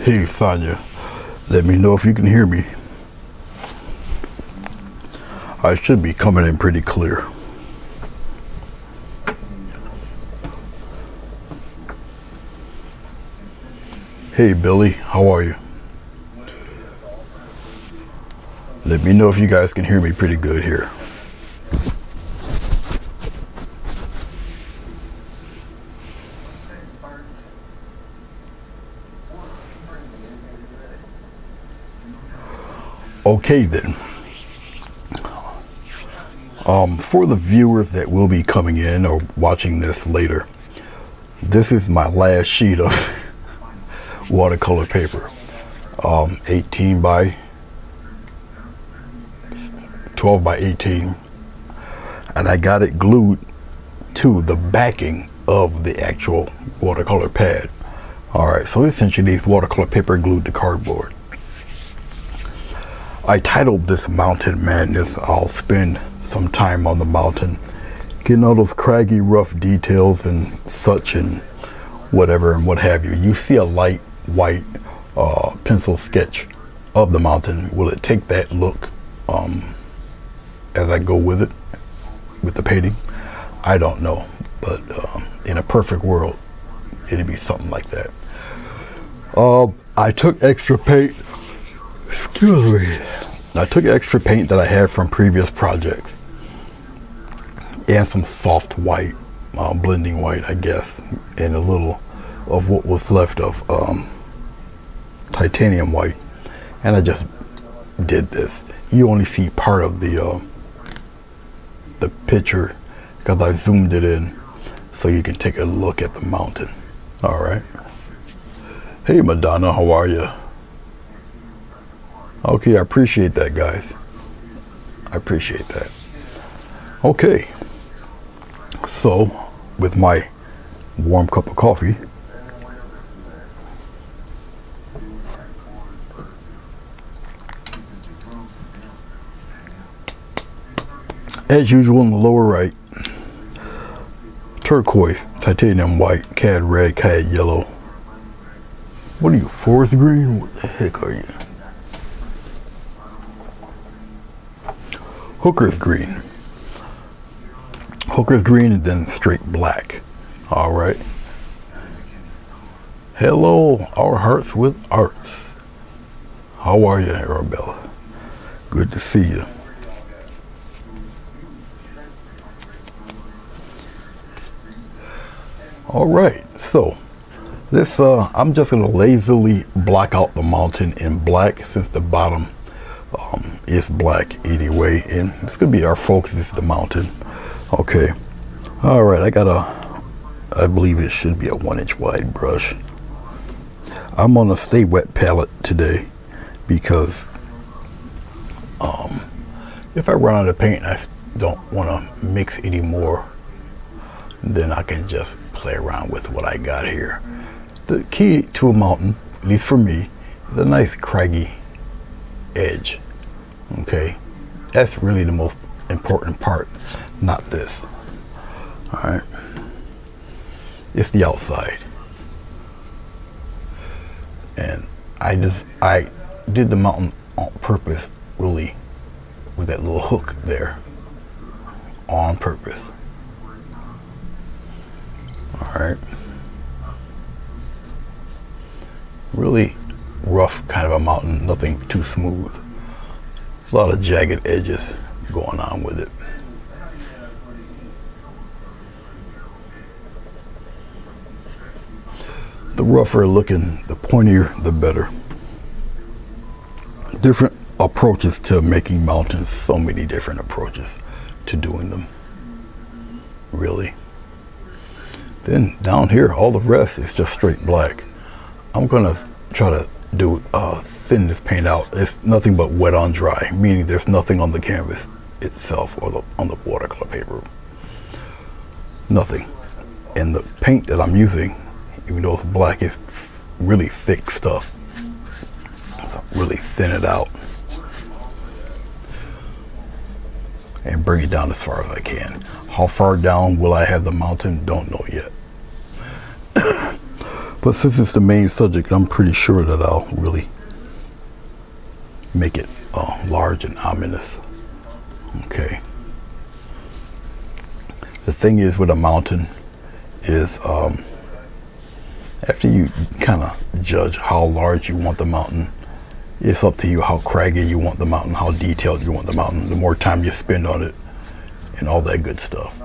Hey Sonia, let me know if you can hear me. I should be coming in pretty clear. Hey Billy, how are you? Let me know if you guys can hear me pretty good here. Okay then. For the viewers that will be coming in or watching this later, this is my last sheet of watercolor paper. 18 by 12 by 18, and I got it glued to the backing of the actual watercolor pad. Alright, so essentially it's watercolor paper glued to cardboard. I titled this Mountain Madness. I'll spend some time on the mountain, getting all those craggy, rough details and such and whatever and what have you. You see a light white pencil sketch of the mountain. Will it take that look as I go with it, with the painting? I don't know, but in a perfect world, it'd be something like that. I took extra paint. Excuse me. I took extra paint that I had from previous projects and some soft white, blending white, I guess, and a little of what was left of titanium white, and I just did this. You only see part of the picture because I zoomed it in so you can take a look at the mountain. All right. Hey Madonna, how are you? Okay, I appreciate that, guys. I appreciate that. Okay, so with my warm cup of coffee, as usual in the lower right, turquoise, titanium white, cad red, cad yellow. What are you, forest green? What the heck are you? Hooker's green. Hooker's green and then straight black. All right. Hello, Our Hearts with Arts. How are you, Arabella? Good to see you. All right, so this I'm just gonna lazily block out the mountain in black since the bottom is black anyway, and it's gonna be our focus is the mountain. Okay, all right, I believe it should be a 1-inch wide brush. I'm on a Stay Wet palette today because if I run out of paint, I don't want to mix any more. Then I can just play around with what I got here. The key to a mountain, at least for me, is a nice craggy edge. Okay, that's really the most important part, not this. All right, it's the outside, and I did the mountain on purpose, really, with that little hook there, on purpose. All right, really rough kind of a mountain, nothing too smooth. A lot of jagged edges going on with it. The rougher looking, the pointier, the better. Different approaches to making mountains, so many different approaches to doing them, really. Then down here, all the rest is just straight black. I'm gonna try to do thin this paint out. It's nothing but wet on dry, meaning there's nothing on the canvas itself or on the watercolor paper. Nothing. And the paint that I'm using, even though it's black, is really thick stuff. So really thin it out and bring it down as far as I can. How far down will I have the mountain? Don't know yet. But since it's the main subject, I'm pretty sure that I'll really make it large and ominous. Okay. The thing is with a mountain is after you kind of judge how large you want the mountain, it's up to you how craggy you want the mountain, how detailed you want the mountain, the more time you spend on it and all that good stuff.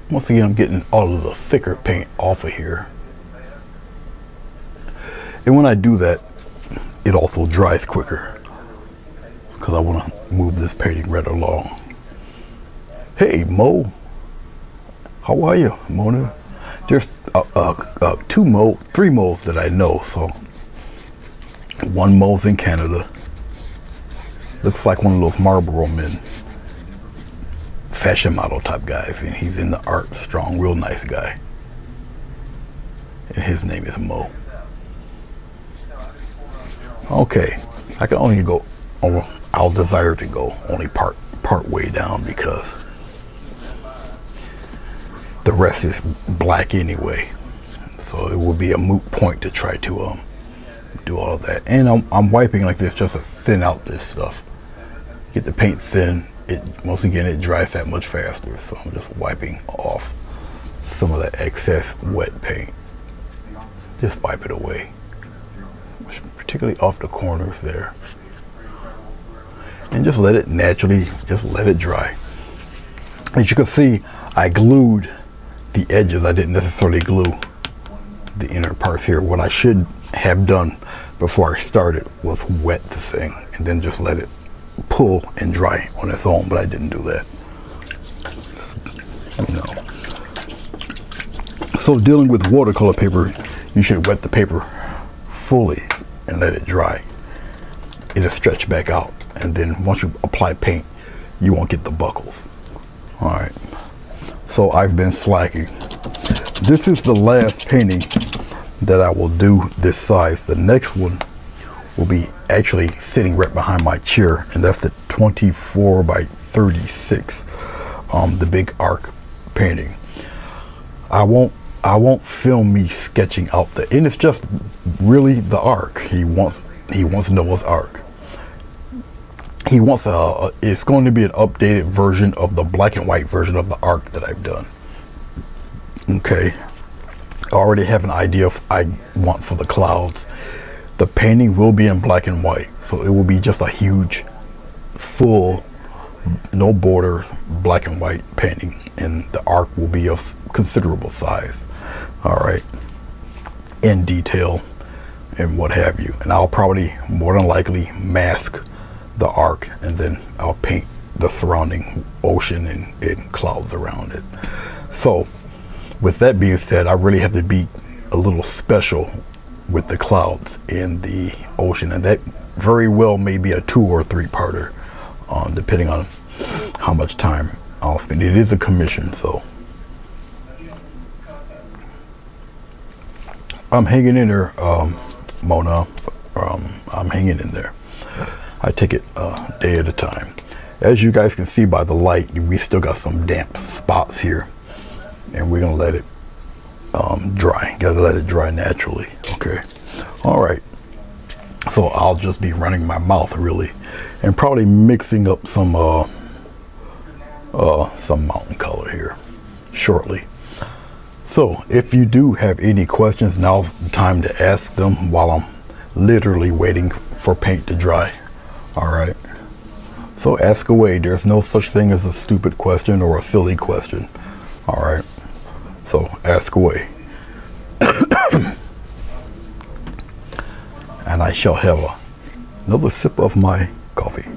Once again, I'm getting all of the thicker paint off of here. And when I do that, it also dries quicker because I want to move this painting right along. Hey, Mo. How are you, Mona? There's three Mo's that I know. So one Mo's in Canada. Looks like one of those Marlboro men, fashion model type guys, and he's in the art, strong, real nice guy. And his name is Mo. Okay, I can only go, I'll desire to go only part way down because the rest is black anyway. So it would be a moot point to try to do all of that. And I'm wiping like this just to thin out this stuff. Get the paint thin. Once again, it dries that much faster. So I'm just wiping off some of the excess wet paint. Just wipe it away, particularly off the corners there. And just let it naturally, just let it dry. As you can see, I glued the edges. I didn't necessarily glue the inner parts here. What I should have done before I started was wet the thing and then just let it pull and dry on its own, but I didn't do that. So dealing with watercolor paper, you should wet the paper fully and let it dry. It'll stretch back out, and then once you apply paint, you won't get the buckles. All right, so I've been slacking. This is the last painting that I will do this size. The next one will be actually sitting right behind my chair, and that's the 24 by 36, the big arc painting. I won't film me sketching out and it's just really the arc. He wants Noah's Ark. He wants it's going to be an updated version of the black and white version of the arc that I've done. Okay, I already have an idea of I want for the clouds. The painting will be in black and white, so it will be just a huge, full, no border, black and white painting, and the arc will be of considerable size. All right, in detail and what have you. And I'll probably more than likely mask the arc, and then I'll paint the surrounding ocean and clouds around it. So with that being said, I really have to be a little special with the clouds in the ocean, and that very well may be a 2 or 3-parter, depending on how much time I'll spend. It is a commission, so I'm hanging in there, Mona. I'm hanging in there. I take it a day at a time. As you guys can see by the light, we still got some damp spots here, and we're gonna let it dry. Gotta let it dry naturally. Okay. All right. So I'll just be running my mouth really, and probably mixing up some mountain color here shortly. So if you do have any questions, now's the time to ask them while I'm literally waiting for paint to dry. All right. So ask away. There's no such thing as a stupid question or a silly question. All right. So ask away. And I shall have another sip of my coffee.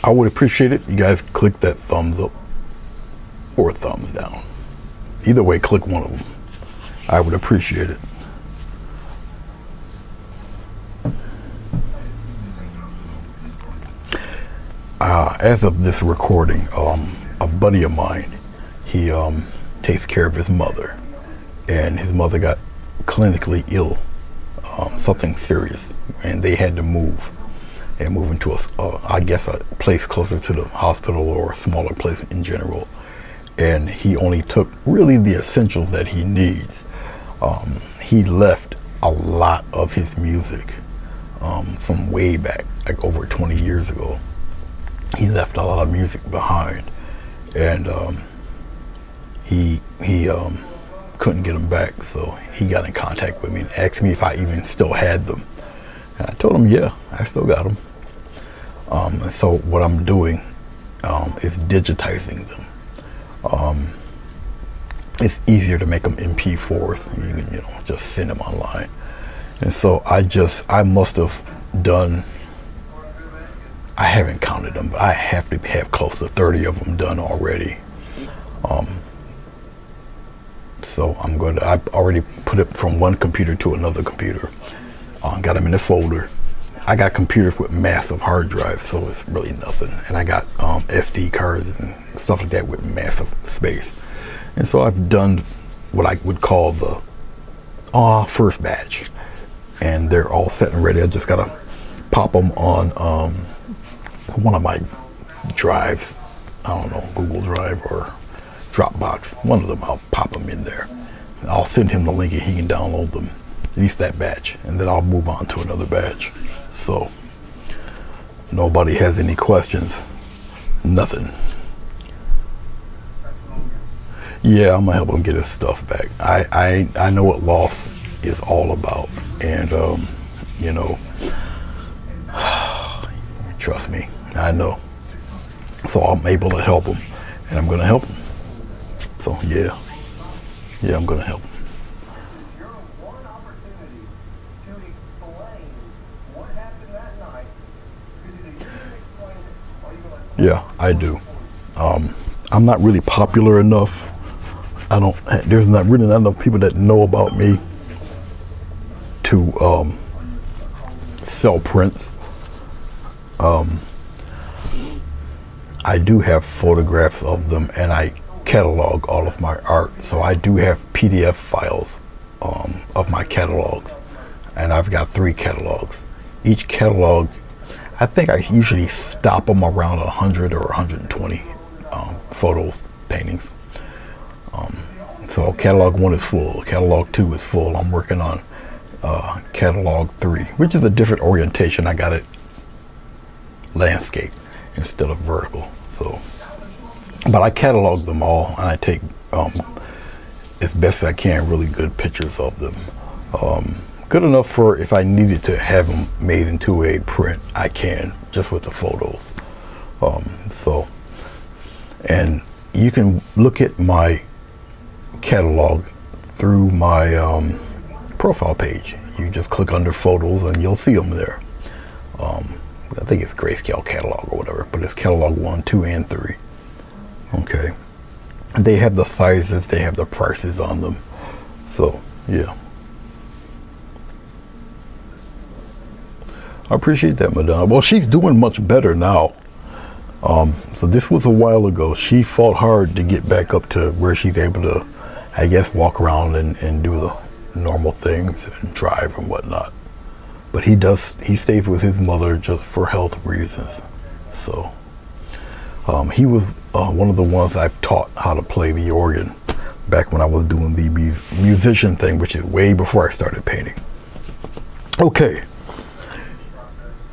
I would appreciate it. You guys click that thumbs up or thumbs down. Either way, click one of them. I would appreciate it. As of this recording, a buddy of mine, he takes care of his mother, and his mother got clinically ill something serious, and they had to move and move into I guess a place closer to the hospital or a smaller place in general. And he only took really the essentials that he needs. He left a lot of his music from way back, like over 20 years ago. He left a lot of music behind, and he couldn't get them back, so he got in contact with me and asked me if I even still had them. And I told him, yeah, I still got them. And so what I'm doing is digitizing them. It's easier to make them MP4s. You can, just send them online. And so I must have done, I haven't counted them, but I have to have close to 30 of them done already. So I've already put it from one computer to another computer. Got them in a folder. I got computers with massive hard drives, so it's really nothing. And I got SD cards and stuff like that with massive space. And so I've done what I would call the first batch. And they're all set and ready. I just gotta pop them on one of my drives. I don't know, Google Drive or Dropbox. One of them, I'll pop them in there. I'll send him the link and he can download them, at least that batch. And then I'll move on to another batch. So nobody has any questions. Nothing. Yeah, I'm gonna help him get his stuff back. I know what loss is all about, and trust me, I know. So I'm able to help him, and I'm gonna help him. So yeah, I'm gonna help him. Yeah, I do. I'm not really popular enough. There's not enough people that know about me to sell prints. I do have photographs of them, and I catalog all of my art. So I do have PDF files of my catalogs, and I've got 3 catalogs. Each catalog, I think I usually stop them around 100 or 120 photos, paintings. So catalog 1 is full, catalog 2 is full. I'm working on catalog 3, which is a different orientation. I got it landscape instead of vertical. So, but I catalog them all, and I take as best as I can really good pictures of them. Good enough for if I needed to have them made into a print, I can, just with the photos. And you can look at my catalog through my profile page. You just click under photos and you'll see them there. I think it's Grayscale catalog or whatever, but it's catalog 1, 2, and 3. Okay. They have the sizes, they have the prices on them. So, yeah. I appreciate that, Madonna. Well, she's doing much better now. So this was a while ago. She fought hard to get back up to where she's able to, I guess, walk around and do the normal things and drive and whatnot. But he stays with his mother just for health reasons. So he was one of the ones I've taught how to play the organ back when I was doing the musician thing, which is way before I started painting. Okay.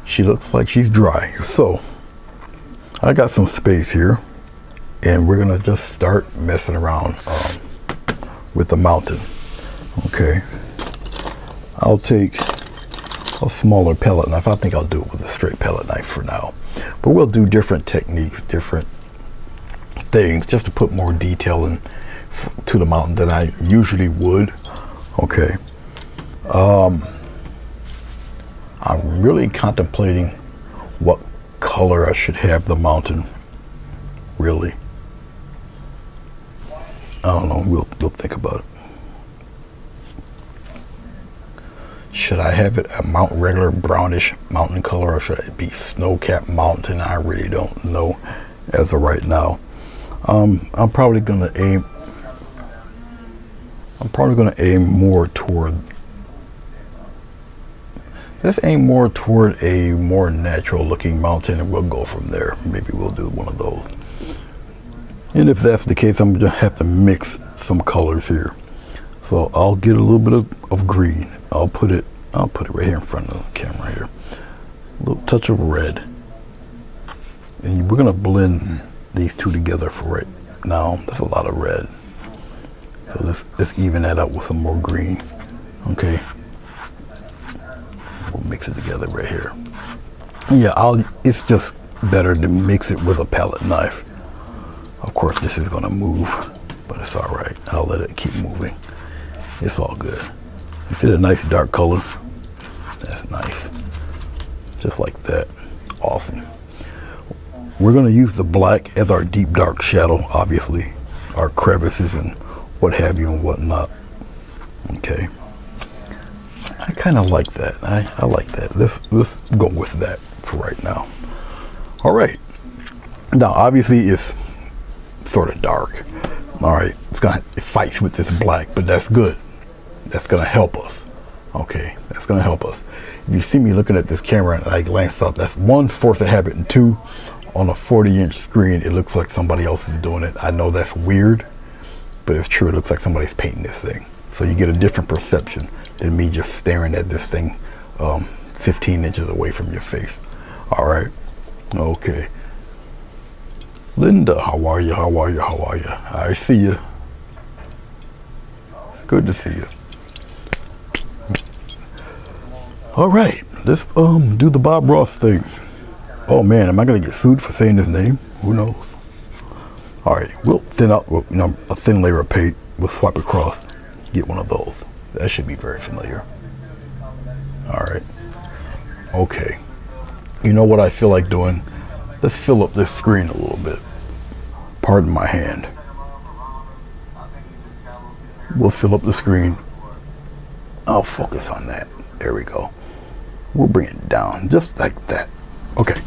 She looks like she's dry. So I got some space here, and we're gonna just start messing around with the mountain. Okay. I'll take a smaller palette knife. I think I'll do it with a straight palette knife for now. But we'll do different techniques, different things, just to put more detail to the mountain than I usually would. Okay. I'm really contemplating what color I should have the mountain. Really. I don't know. We'll think about it. Should I have it a regular brownish mountain color, or should it be snow-capped mountain? I really don't know as of right now. I'm probably gonna aim more toward let's aim more toward a more natural looking mountain, and we'll go from there. Maybe we'll do one of those. And if that's the case, I'm gonna have to mix some colors here. So I'll get a little bit of green. I'll put it right here in front of the camera here. A little touch of red. And we're gonna blend these two together for right now. That's a lot of red. So let's even that out with some more green. Okay. We'll mix it together right here. Yeah, it's just better to mix it with a palette knife. Of course, this is gonna move, but it's all right. I'll let it keep moving. It's all good. You see the nice dark color? That's nice. Just like that. Awesome. We're gonna use the black as our deep dark shadow, obviously. Our crevices and what have you and whatnot. Okay. I kind of like that. I like that. Let's go with that for right now. All right. Now, obviously, it's sort of dark. All right. It fights with this black, but that's good. That's gonna help us. Okay. That's gonna help us. If you see me looking at this camera and I glance up, that's one, force of habit, and two, on a 40-inch screen, it looks like somebody else is doing it. I know that's weird, but it's true. It looks like somebody's painting this thing. So you get a different perception than me just staring at this thing 15 inches away from your face. All right. Okay. Linda, how are you? How are you? How are you? I see you. Good to see you. All right. Let's do the Bob Ross thing. Oh man, am I gonna get sued for saying his name? Who knows? All right, we'll thin out, a thin layer of paint. We'll swipe across, get one of those. That should be very familiar. All right. Okay. You know what I feel like doing? Let's fill up this screen a little bit. Pardon my hand. We'll fill up the screen. I'll focus on that. There we go. We'll bring it down just like that. Okay.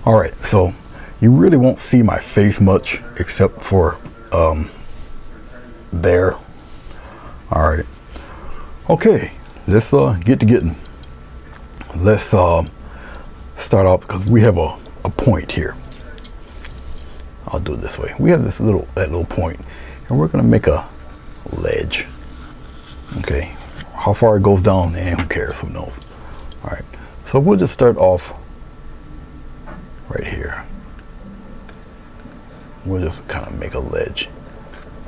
All right. So you really won't see my face much except for there. All right. Okay. Let's get to getting. Let's start off because we have a point here. I'll do it this way. We have that little point, and we're gonna make a ledge. Okay. How far it goes down, who cares? Who knows? All right. So we'll just start off right here. We'll just kind of make a ledge,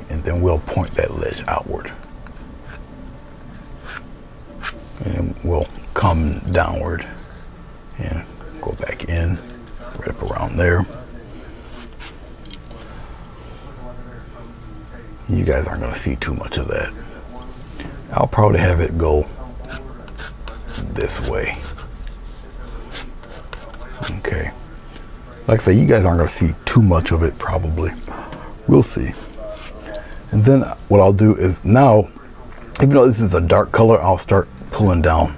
and then we'll point that ledge outward, and we'll come downward and go back in, right up around there. You guys aren't going to see too much of that. I'll probably have it go this way. Okay. Like I say, you guys aren't going to see too much of it, probably. We'll see. And then what I'll do is now, even though this is a dark color, I'll start pulling down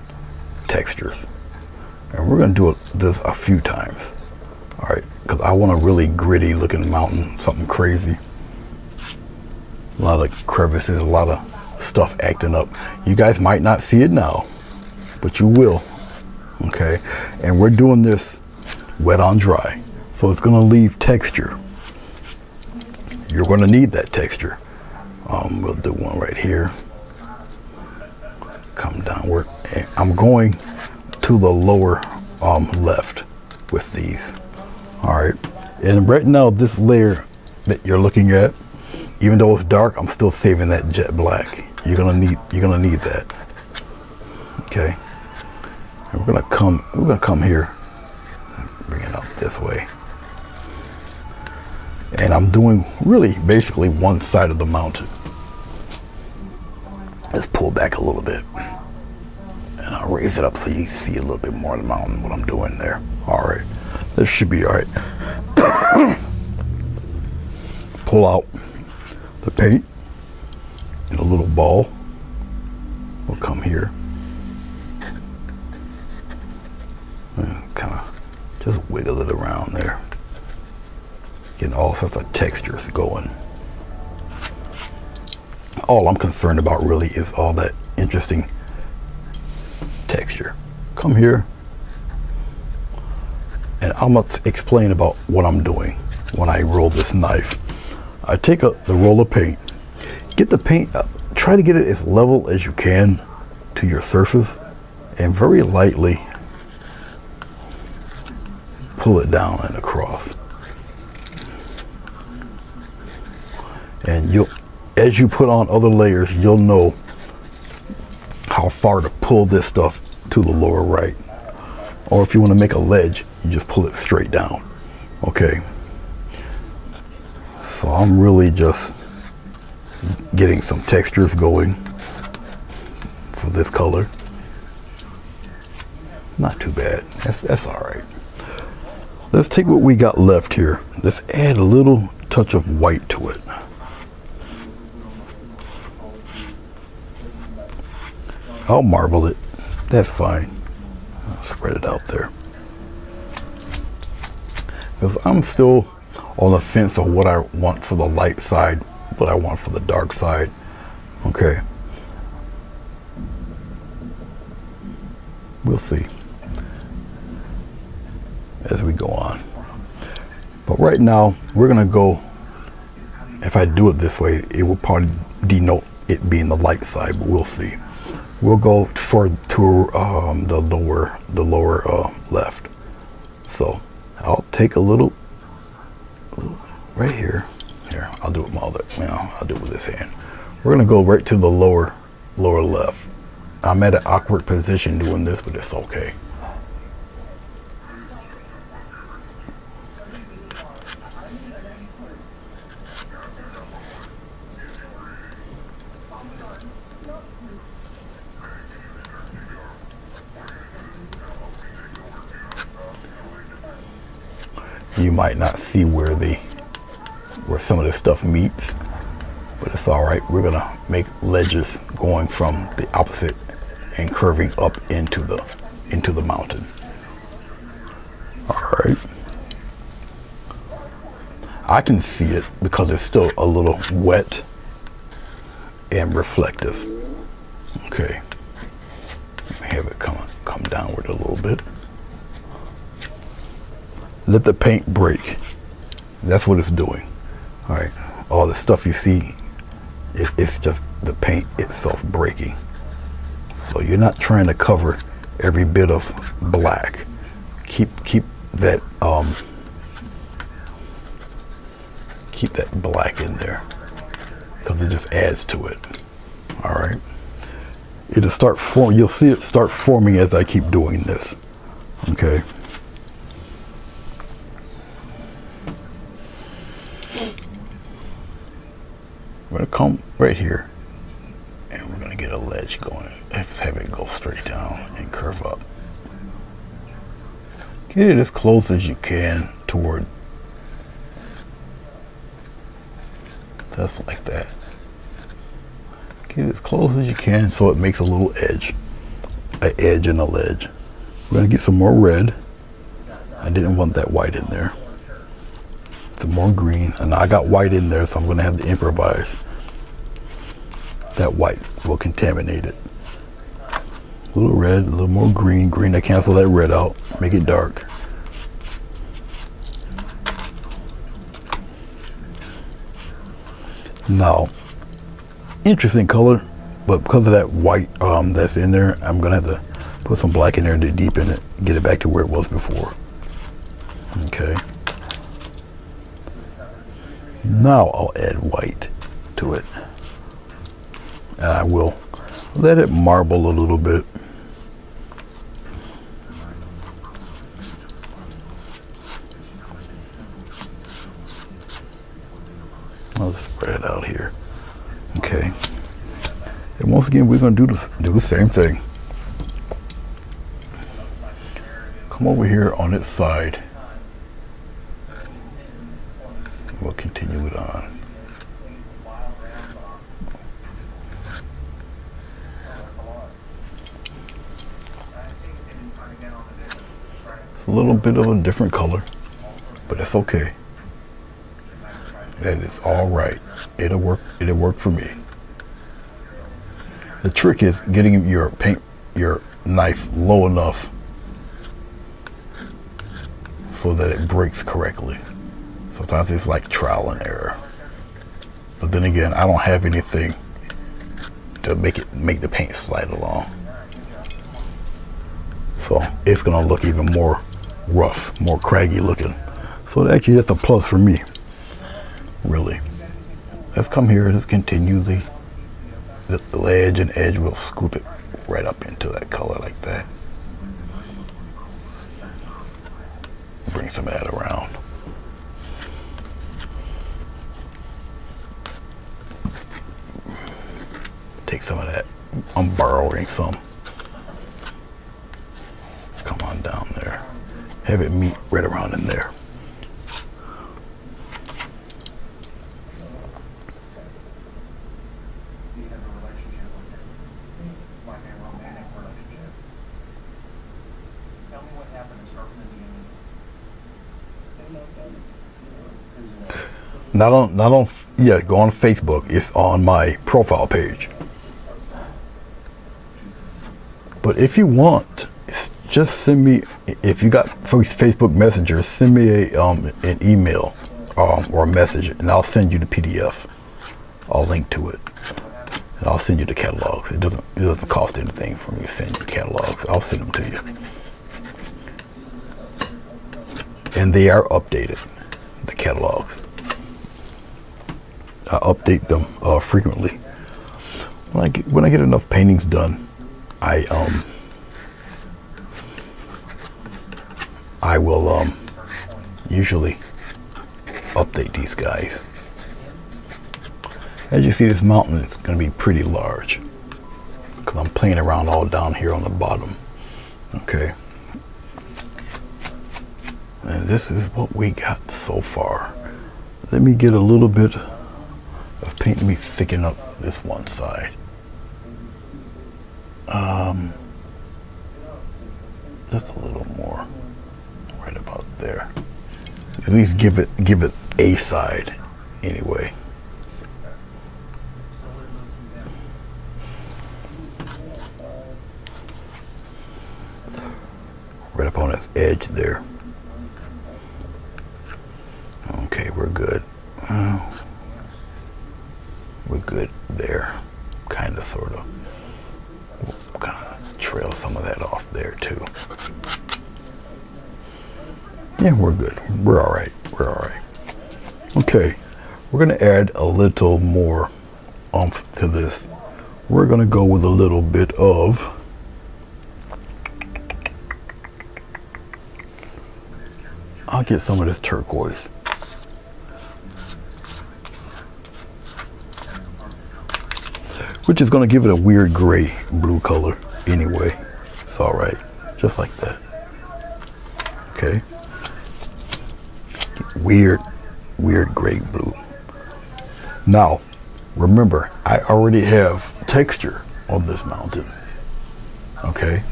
textures. And we're going to do this a few times. All right. Because I want a really gritty looking mountain, something crazy. A lot of crevices, a lot of stuff acting up. You guys might not see it now, but you will. Okay. And we're doing this wet on dry. So it's going to leave texture. You're going to need that texture. We'll do one right here. Come downward. And I'm going to the lower left with these. All right. And right now, this layer that you're looking at, even though it's dark, I'm still saving that jet black. You're gonna need that. Okay. And we're gonna come here, bring it up this way. And I'm doing really basically one side of the mountain. Let's pull back a little bit. And I'll raise it up so you see a little bit more of the mountain, what I'm doing there. All right. This should be all right. Pull out the paint in a little ball. We'll come here and kind of just wiggle it around there, getting all sorts of textures going. All I'm concerned about really is all that interesting texture. come here, and I'm going to explain about what I'm doing when I roll this knife. I take the roll of paint, get the paint up, try to get it as level as you can to your surface, and very lightly pull it down and across. And as you put on other layers, you'll know how far to pull this stuff to the lower right. Or if you want to make a ledge, you just pull it straight down. Okay. So I'm really just getting some textures going for this color. Not too bad. That's all right. Let's take what we got left here. Let's add a little touch of white to it. I'll marble it. That's fine. I'll spread it out there. Because I'm still on the fence of what I want for the light side, what I want for the dark side. Okay. We'll see as we go on. But right now, we're gonna go, if I do it this way, it will probably denote it being the light side, but we'll see. We'll go to the lower left. So I'll take a little right here. Here, I'll do it with my other. I'll do it with this hand. We're gonna go right to the lower left. I'm at an awkward position doing this, but it's okay. You might not see where some of this stuff meets, but it's all right. We're gonna make ledges going from the opposite and curving up into the mountain. All right. I can see it because it's still a little wet and reflective. Okay. Have it come downward a little bit. Let the paint break. That's what it's doing. All right. All the stuff you see, it's just the paint itself breaking. So you're not trying to cover every bit of black. Keep that black in there because it just adds to it. All right. It'll start forming. You'll see it start forming as I keep doing this. Okay. We're gonna come right here and we're gonna get a ledge going. Let's have it go straight down and curve up. Get it as close as you can toward, just like that. Get it as close as you can so it makes a little edge, an edge and a ledge. We're gonna get some more red. I didn't want that white in there. Some more green, and I got white in there, so I'm gonna have to improvise. That white will contaminate it. A little red, a little more green. Green to cancel that red out, make it dark. Now, interesting color, but because of that white that's in there, I'm gonna have to put some black in there to deepen it, get it back to where it was before. Okay. Now I'll add white to it. And I will let it marble a little bit. I'll just spread it out here. Okay. And once again, we're going to do the same thing. Come over here on its side. We'll continue it on. It's a little bit of a different color, but it's okay. That is all right. It'll work. It'll work for me. The trick is getting your knife low enough so that it breaks correctly. Sometimes it's like trial and error. But then again, I don't have anything to make the paint slide along. So it's gonna look even more rough, more craggy looking. So actually that's a plus for me, really. Let's come here, let's continue the edge and edge. We'll scoop it right up into that color like that. Bring some of that around. Take some of that. I'm borrowing some. Come on down there. Have it meet right around in there. Not on, yeah, go on Facebook. It's on my profile page. But if you want, just send me, if you got Facebook Messenger, send me an email or a message, and I'll send you the PDF. I'll link to it, and I'll send you the catalogs. It doesn't cost anything for me to send you the catalogs. I'll send them to you, and they are updated. The catalogs. I update them frequently. When I get enough paintings done, I will usually update these guys. As you see, this mountain is going to be pretty large because I'm playing around all down here on the bottom. Okay, and this is what we got so far. Let me get a little bit of paint. Let me thicken up this one side. Just a little more, right about there. At least give it a side anyway. Right up on its edge there. Okay, we're good. We're good there, kind of, sort of. We'll kind of trail some of that off there too. Yeah, we're good. We're all right. We're all right. Okay, we're going to add a little more oomph to this. We're going to go with a little bit of I'll get some of this turquoise. Which is going to give it a weird gray blue color anyway. It's all right, just like that. Okay. Weird gray blue. Now, remember, I already have texture on this mountain. Okay.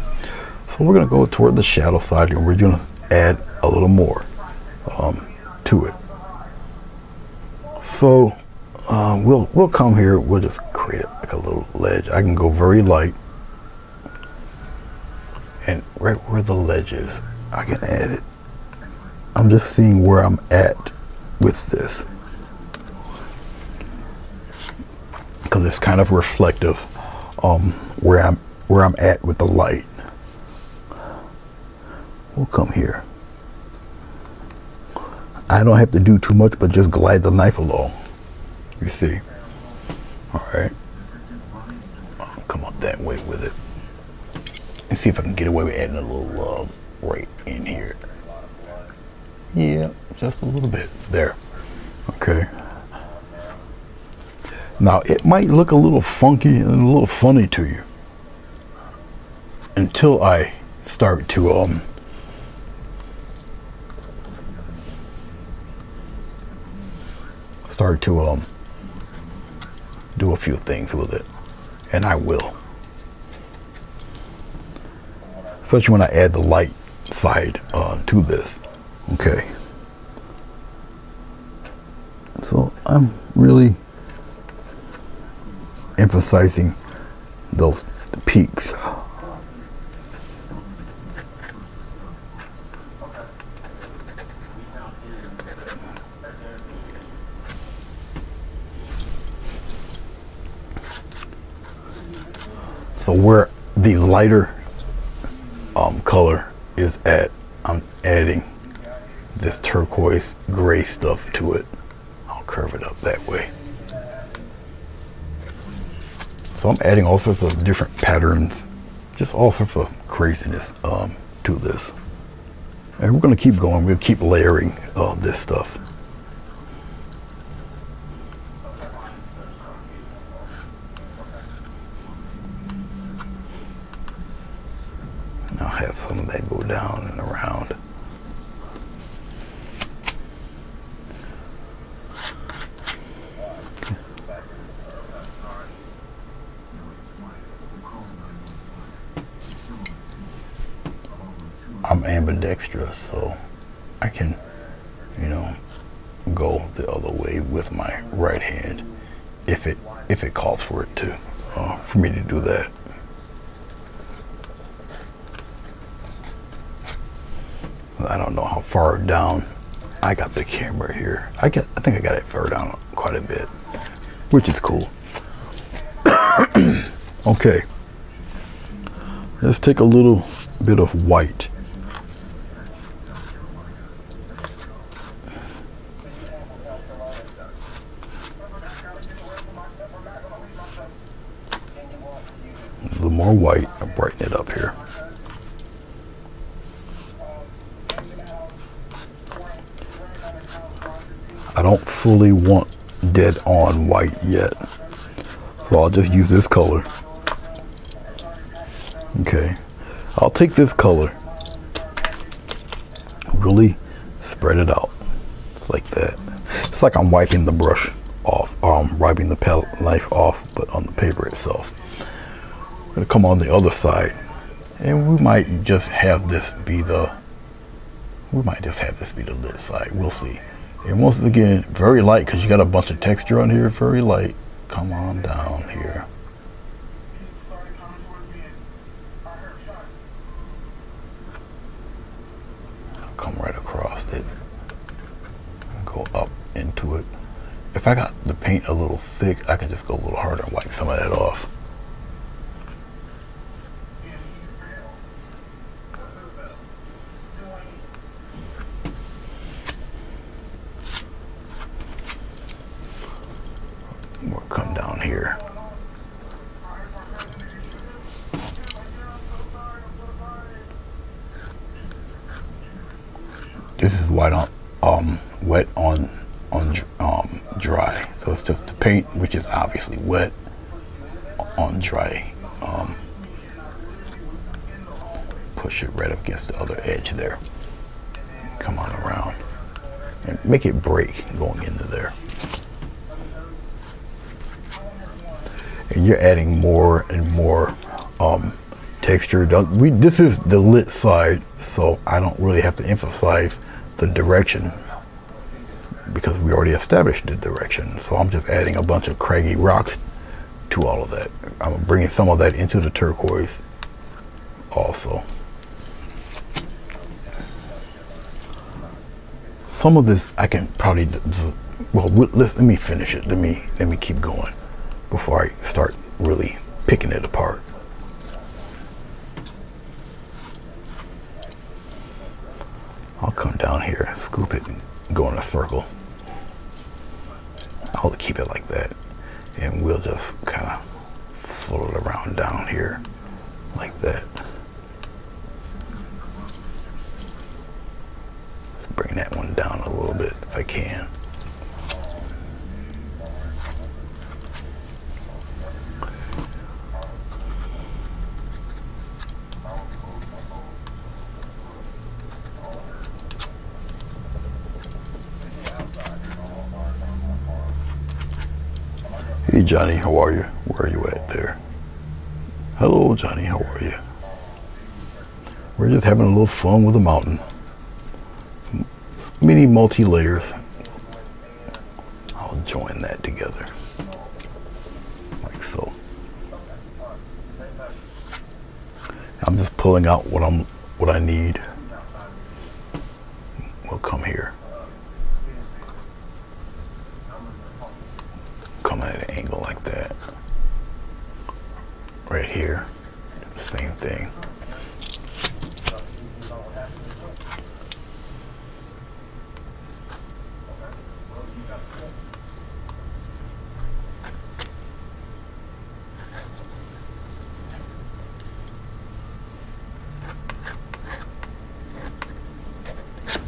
So we're going to go toward the shadow side and we're going to add a little more to it. So we'll come here. We'll just create like a little ledge. I can go very light, and right where the ledge is, I can add it. I'm just seeing where I'm at with this because it's kind of reflective where I'm at with the light. We'll come here. I don't have to do too much, but just glide the knife along. You see? All right. I'll come up that way with it. Let's see if I can get away with adding a little love right in here. Yeah, just a little bit there. Okay. Now it might look a little funky and a little funny to you until I start to do a few things with it, and I will, especially when I add the light side to this. Okay, so I'm really emphasizing those peaks. So where the lighter color is at, I'm adding this turquoise gray stuff to it. I'll curve it up that way. So I'm adding all sorts of different patterns, just all sorts of craziness to this. And we're going to keep going. We'll keep layering this stuff. I'll have some of that go down and around. I'm ambidextrous, so I can, you know, go the other way with my right hand if it calls for it to, for me to do that. I don't know how far down I got the camera here. I think I got it far down quite a bit, which is cool. Okay, let's take a little bit of white. A little more white and brighten it up here. I don't fully want dead on white yet, so I'll just use this color. Okay, I'll take this color, really spread it out. It's like that. It's like I'm wiping the brush off, or I'm wiping the palette knife off, but on the paper itself. I'm gonna come on the other side, and we might just have this be the lit side. We'll see. And once again, very light, because you got a bunch of texture on here. Very light. Come on down here. Come right across it. Go up into it. If I got the paint a little thick, I can just go a little harder and wipe some of that off. We'll come down here. This is white on wet on dry. So it's just the paint, which is obviously wet on dry. Push it right up against the other edge there. Come on around and make it break going into there. And you're adding more and more texture. This is the lit side, so I don't really have to emphasize the direction because we already established the direction. So I'm just adding a bunch of craggy rocks to all of that. I'm bringing some of that into the turquoise also. Some of this I can probably, well, let me finish it. Let me keep going before I start really picking it apart. I'll come down here, scoop it, and go in a circle. I'll keep it like that. And we'll just kind of float it around down here like that. Let's bring that one down a little bit if I can. Hey Johnny, how are you? Where are you at there? Hello Johnny, how are you? We're just having a little fun with the mountain. Many multi-layers. I'll join that together. Like so. I'm just pulling out what I need. We'll come here. Come at an angle like that. Right here.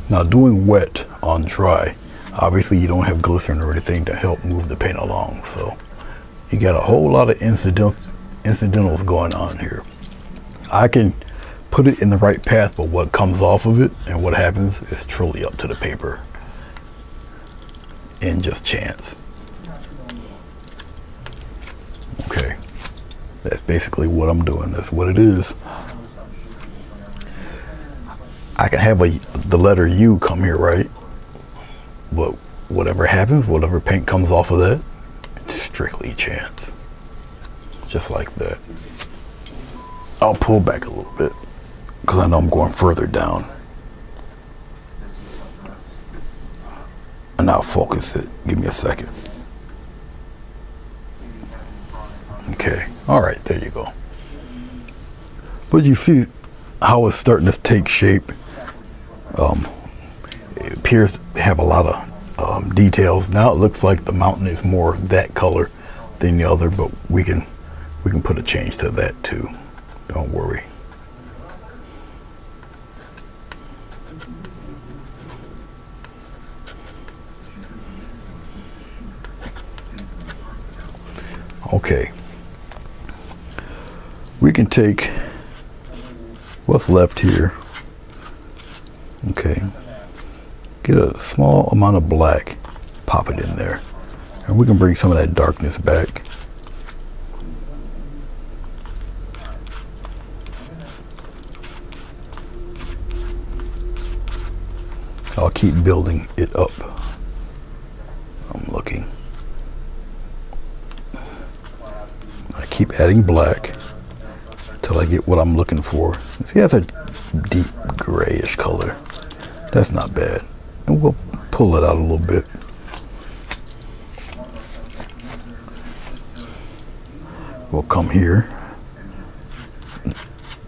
Now doing wet on dry, obviously you don't have glycerin or anything to help move the paint along, so you got a whole lot of incidentals going on here. I can put it in the right path, but what comes off of it and what happens is truly up to the paper and just chance. Okay, that's basically what I'm doing. That's what it is. I can have the letter U come here, right? But whatever happens, whatever paint comes off of that, it's strictly chance. Just like that. I'll pull back a little bit because I know I'm going further down. And I'll focus it. Give me a second. Okay. All right. There you go. But you see how it's starting to take shape. It appears to have a lot of details. Now it looks like the mountain is more that color than the other, but we can put a change to that too. Don't worry. Okay. We can take what's left here. Okay. Get a small amount of black, pop it in there, and we can bring some of that darkness back. I'll keep building it up. I'm looking. I keep adding black till I get what I'm looking for. See, that's a deep grayish color. That's not bad. And we'll pull it out a little bit. We'll come here.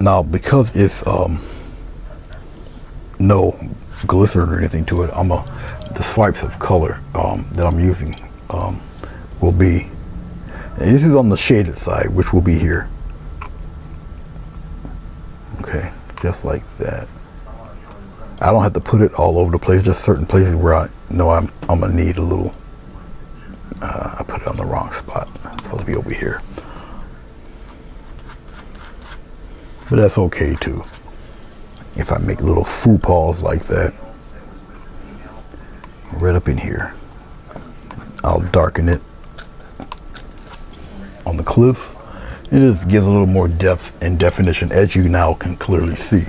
Now, because it's no glycerin or anything to it, the swipes of color that I'm using will be, and this is on the shaded side, which will be here. Okay, just like that. I don't have to put it all over the place, just certain places where I know I'm gonna need a little. I put it on the wrong spot. It's supposed to be over here, but that's okay too. If I make little faux pas like that, right up in here, I'll darken it on the cliff. It just gives a little more depth and definition, as you now can clearly see.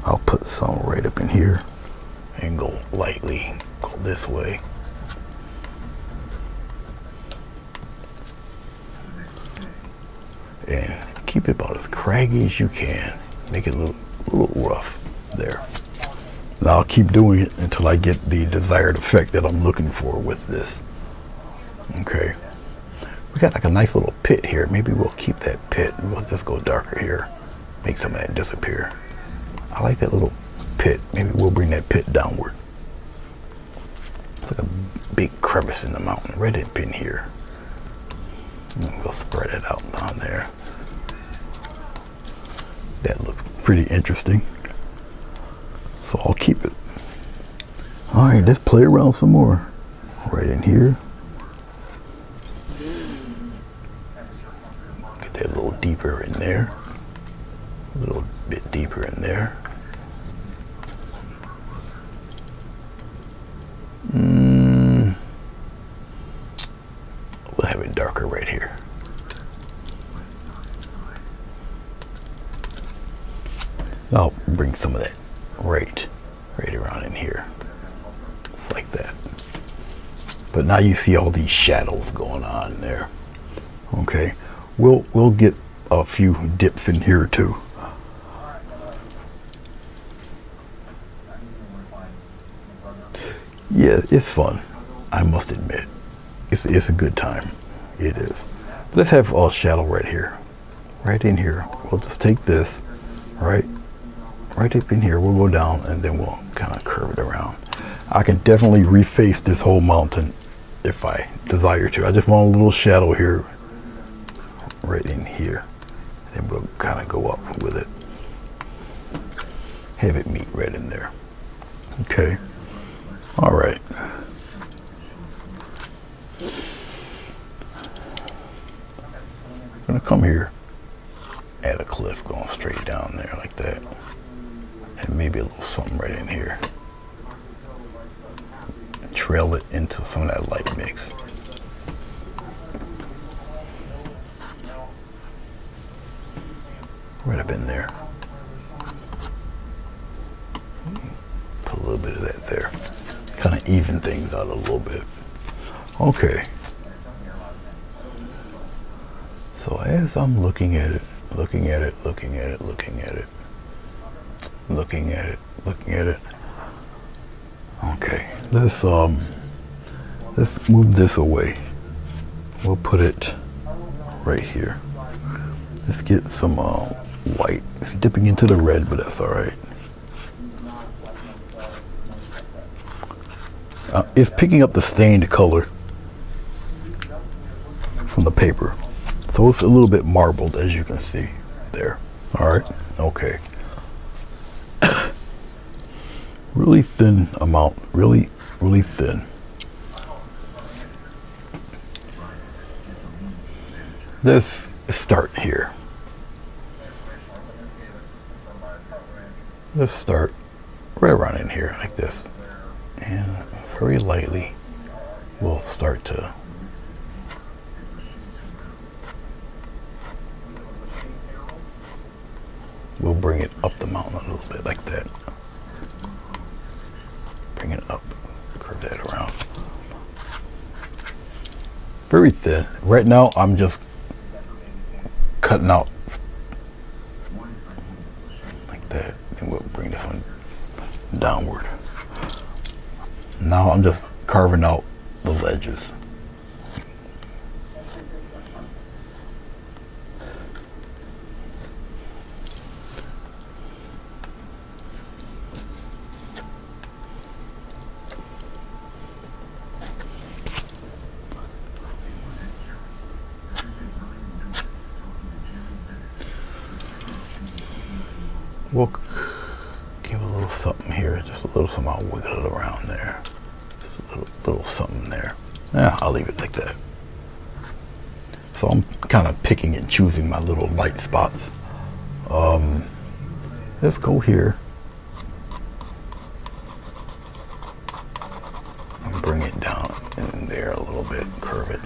I'll put some right up in here and go lightly, go this way. And keep it about as craggy as you can. Make it a little rough there. Now I'll keep doing it until I get the desired effect that I'm looking for with this. Okay. We got like a nice little pit here. Maybe we'll keep that pit. We'll just go darker here. Make some of that disappear. I like that little pit. Maybe we'll bring that pit downward. It's like a big crevice in the mountain right up in here. We'll spread it out down there. That looks pretty interesting. So I'll keep it. All right, let's play around some more. Right in here. Get that a little deeper in there. A little bit deeper in there. We'll have it darker right here. I'll bring some of that right around in here. It's like that. But now you see all these shadows going on there. Okay, we'll get a few dips in here too. Yeah, it's fun. I must admit, it's a good time. It is. Let's have a shadow right here, right in here. We'll just take this, right up in here. We'll go down and then we'll kind of curve it around. I can definitely reface this whole mountain if I desire to. I just want a little shadow here, right in here. Then we'll kind of go up with it. down there like that. And maybe a little something right in here. Trail it into some of that light mix. Right up in there. Put a little bit of that there. Kind of even things out a little bit. Okay. So as I'm looking at it, looking at it, looking at it, looking at it, looking at it, looking at it. Okay, let's move this away. We'll put it right here. Let's get some white. It's dipping into the red, but that's all right. It's picking up the stained color from the paper. So it's a little bit marbled, as you can see there. All right, okay. Really thin amount, really thin. Let's start here. Let's start right around in here like this. And very lightly, we'll start to we'll bring it up the mountain a little bit like that. Bring it up, curve that around. Very thin. Right now, I'm just cutting out like that, and we'll bring this one downward. Now I'm just carving out the ledges. We'll give a little something here, just a little something. I'll wiggle it around there. Just a little something there. Yeah, I'll leave it like that. So I'm kind of picking and choosing my little light spots. Let's go here and bring it down in there a little bit, curve it.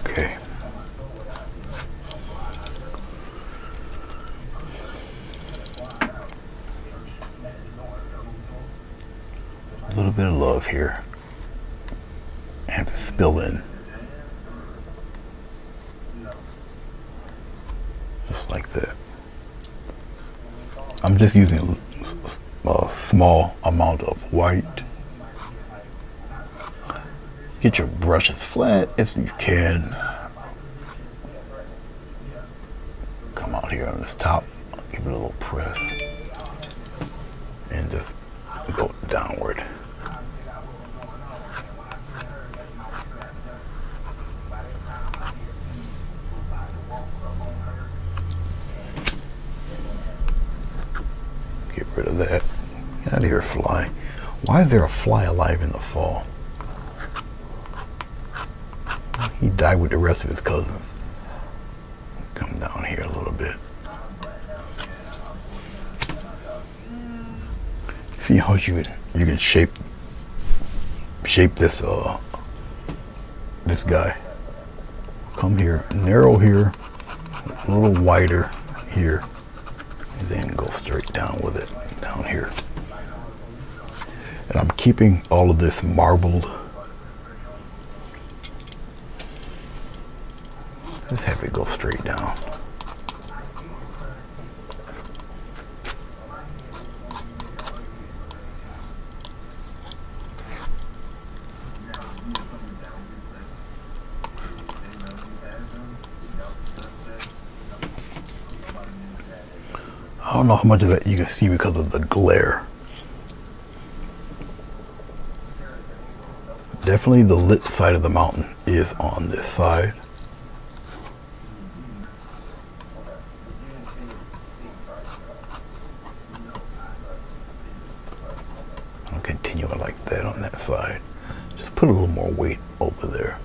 Okay. A little bit of love here. Have it spill in. Just like that. I'm just using a small amount of white. Get your brush as flat as you can. Come out here on this top, give it a little press, and just go downward. Get rid of that. Get out of here, fly. Why is there a fly alive in the fall? He died with the rest of his cousins. Come down here a little bit. See how you can shape this this guy. Come here, narrow here, a little wider here, and then go straight down with it down here. And I'm keeping all of this marbled. Just have it go straight down. I don't know how much of that you can see because of the glare. Definitely the lit side of the mountain is on this side. continuing like that on that side. Just put a little more weight over there.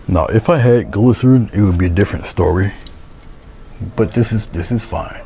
Now, if I had glycerin, it would be a different story. But this is fine.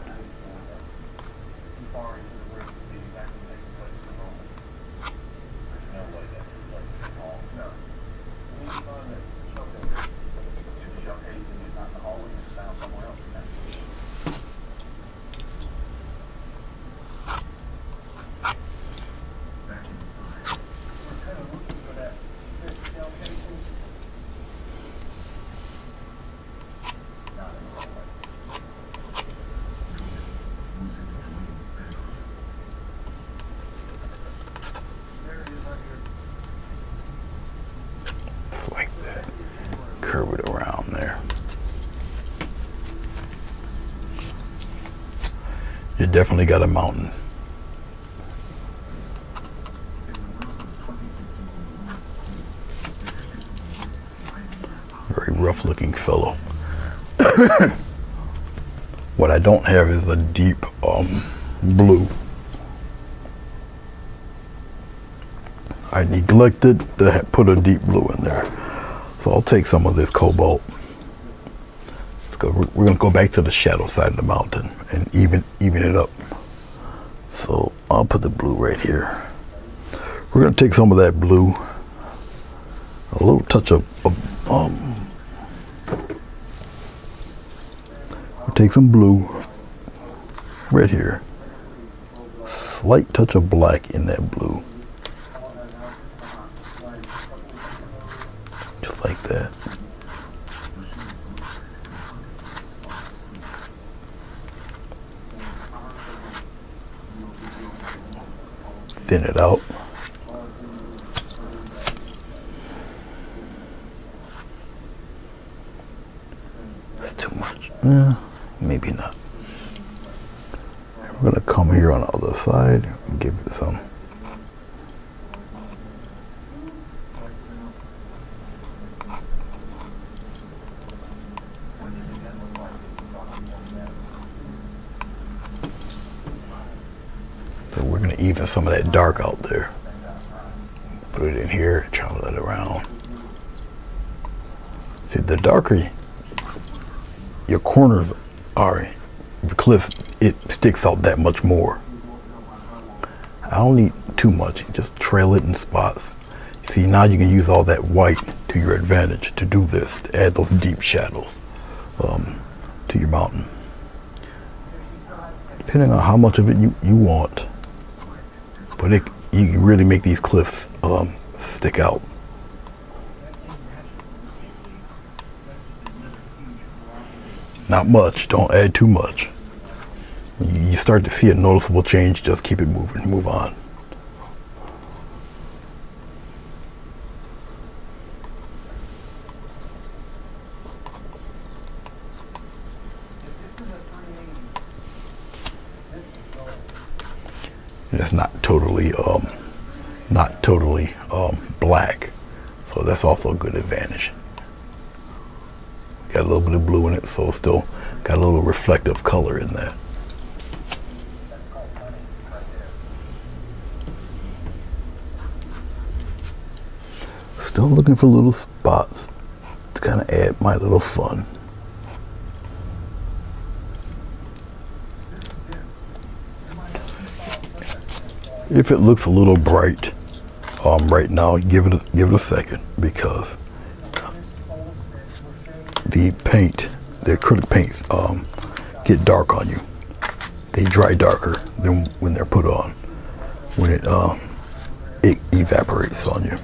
Like that. Curve it around there. You definitely got a mountain. Very rough looking fellow. What I don't have is a deep blue. I neglected to put a deep blue in there. So I'll take some of this cobalt. Let's go. We're going to go back to the shadow side of the mountain and even it up. So I'll put the blue right here. We're going to take some of that blue, a little touch of we'll take some blue right here. Slight touch of black in that blue. Just like that. Thin it out. That's too much. Maybe not. We're going to come here on the other side and give it some. So we're going to even some of that dark out there. Put it in here, travel it around. See, the darker your corners are, the cliff, it sticks out that much more. I don't need too much, just trail it in spots. See, now you can use all that white to your advantage to do this, to add those deep shadows to your mountain. Depending on how much of it you want. But you can really make these cliffs stick out. Not much, don't add too much. You start to see a noticeable change, just keep it moving, move on. And it's not totally black, so that's also a good advantage. Got a little bit of blue in it, so it's still got a little reflective color in that. Still looking for little spots to kind of add my little fun. If it looks a little bright right now, give it a second, because the acrylic paints get dark on you. They dry darker than when they're put on, when it evaporates on you,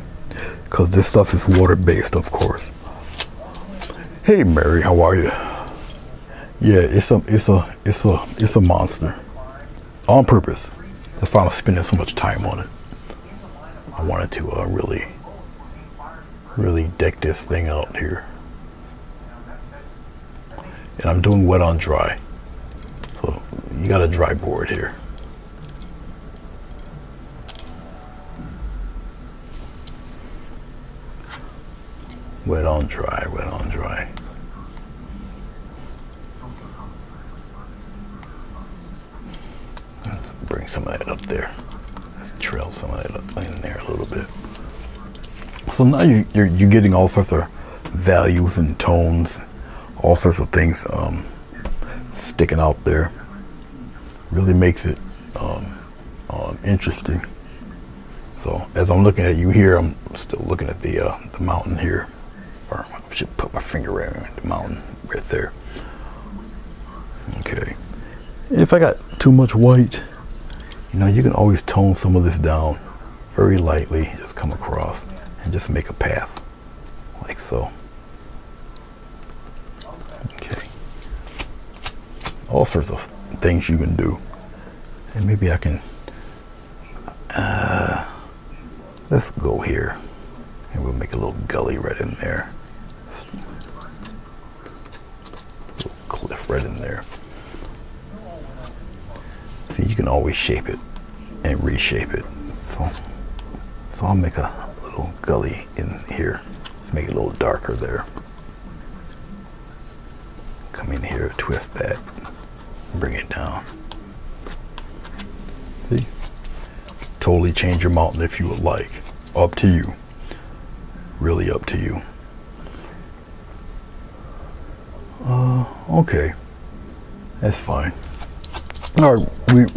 because this stuff is water based, of course. Hey Mary, how are you? Yeah, it's a monster on purpose. That's why I'm spending so much time on it. I wanted to really deck this thing out here. And I'm doing wet on dry. So you got a dry board here. Wet on dry, wet on dry. some of that up there. Let's trail some of that up in there a little bit. So now you're getting all sorts of values and tones, all sorts of things sticking out there. Really makes it interesting. So as I'm looking at you here, I'm still looking at the mountain here, or I should put my finger right on the mountain right there. Okay. If I got too much white, you know, you can always tone some of this down very lightly. Just come across and just make a path like so. Okay. All sorts of things you can do. And maybe I can let's go here and we'll make a little gully right in there. Little cliff right in there. See, you can always shape it and reshape it. So I'll make a little gully in here. Let's make it a little darker there. Come in here, twist that, bring it down. See? Totally change your mountain if you would like. Up to you. Really up to you. Okay. That's fine. All right,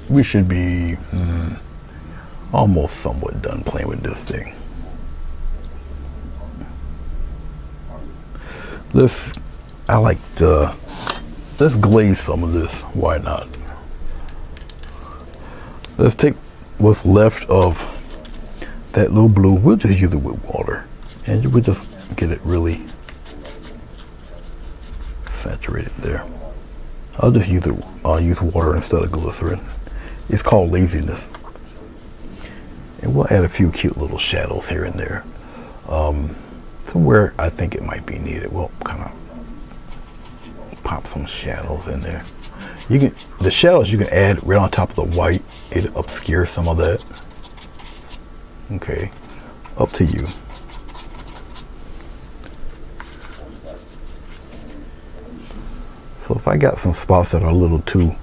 we should be almost somewhat done playing with this thing. Let's glaze some of this. Why not? Let's take what's left of that little blue. We'll just use it with water, and we'll just get it really saturated there. I'll just use water instead of glycerin. It's called laziness. And we'll add a few cute little shadows here and there. Somewhere I think it might be needed. We'll kind of pop some shadows in there. The shadows you can add right on top of the white. It obscures some of that. Okay, up to you. So if I got some spots that are a little too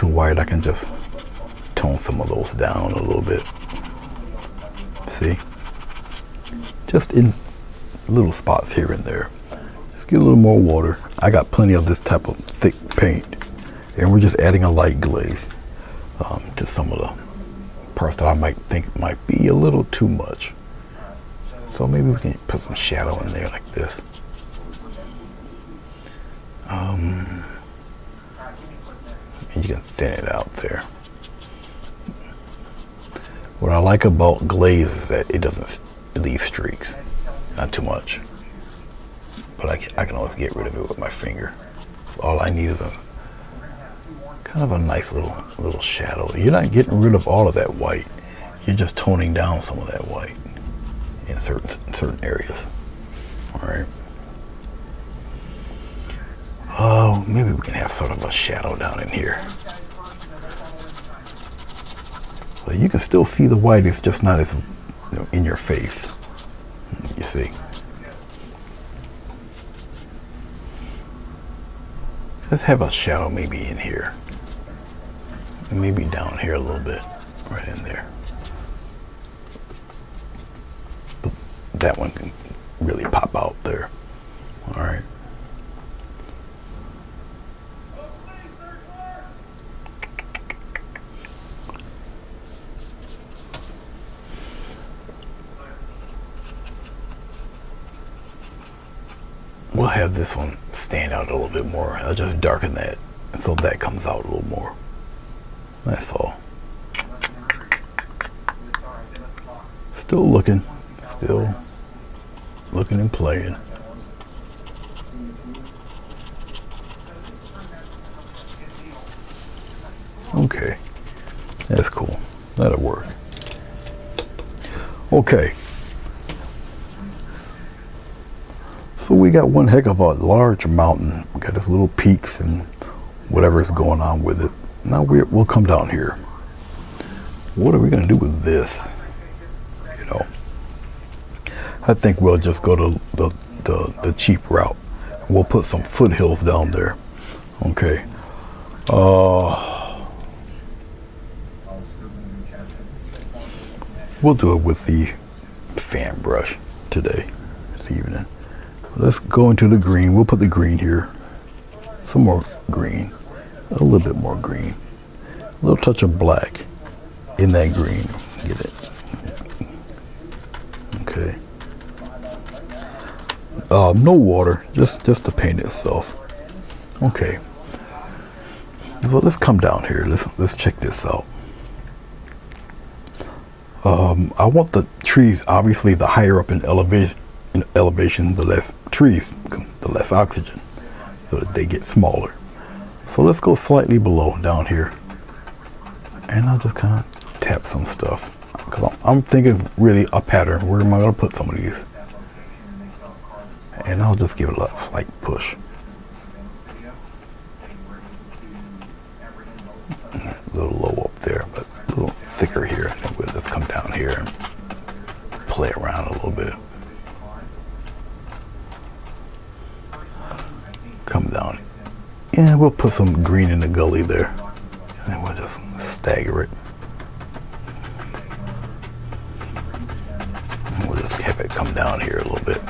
white, I can just tone some of those down a little bit. See? Just in little spots here and there. Let's get a little more water. I got plenty of this type of thick paint, and we're just adding a light glaze to some of the parts that I might think might be a little too much. So maybe we can put some shadow in there like this. And you can thin it out there. What I like about glaze is that it doesn't leave streaks, not too much. But I can always get rid of it with my finger. So all I need is a kind of a nice little shadow. You're not getting rid of all of that white. You're just toning down some of that white in certain areas. All right. Oh, maybe we can have sort of a shadow down in here. So you can still see the white. It's just not as in your face. You see. Let's have a shadow maybe in here. Maybe down here a little bit. Right in there. But that one can really pop out there. All right. We'll have this one stand out a little bit more. I'll just darken that so that comes out a little more. That's all. Still looking and playing. Okay, that's cool. That'll work. Okay. So we got one heck of a large mountain. We got its little peaks and whatever's going on with it. Now we'll come down here. What are we gonna do with this? You know, I think we'll just go to the cheap route. We'll put some foothills down there. Okay. We'll do it with the fan brush today, this evening. Let's go into the green. We'll put the green here. Some more green. A little bit more green. A little touch of black in that green. Get it? Okay. No water, just the paint itself. Okay. So let's come down here. Let's check this out. I want the trees, obviously, the higher up in elevation, the less trees, the less oxygen, so that they get smaller. So let's go slightly below down here, and I'll just kind of tap some stuff, because I'm thinking really a pattern. Where am I going to put some of these? And I'll just give it a slight push. A little low up there, but a little thicker here. I think we'll just come down here and play around a little bit. Come down. Yeah, we'll put some green in the gully there. And then we'll just stagger it. And we'll just have it come down here a little bit.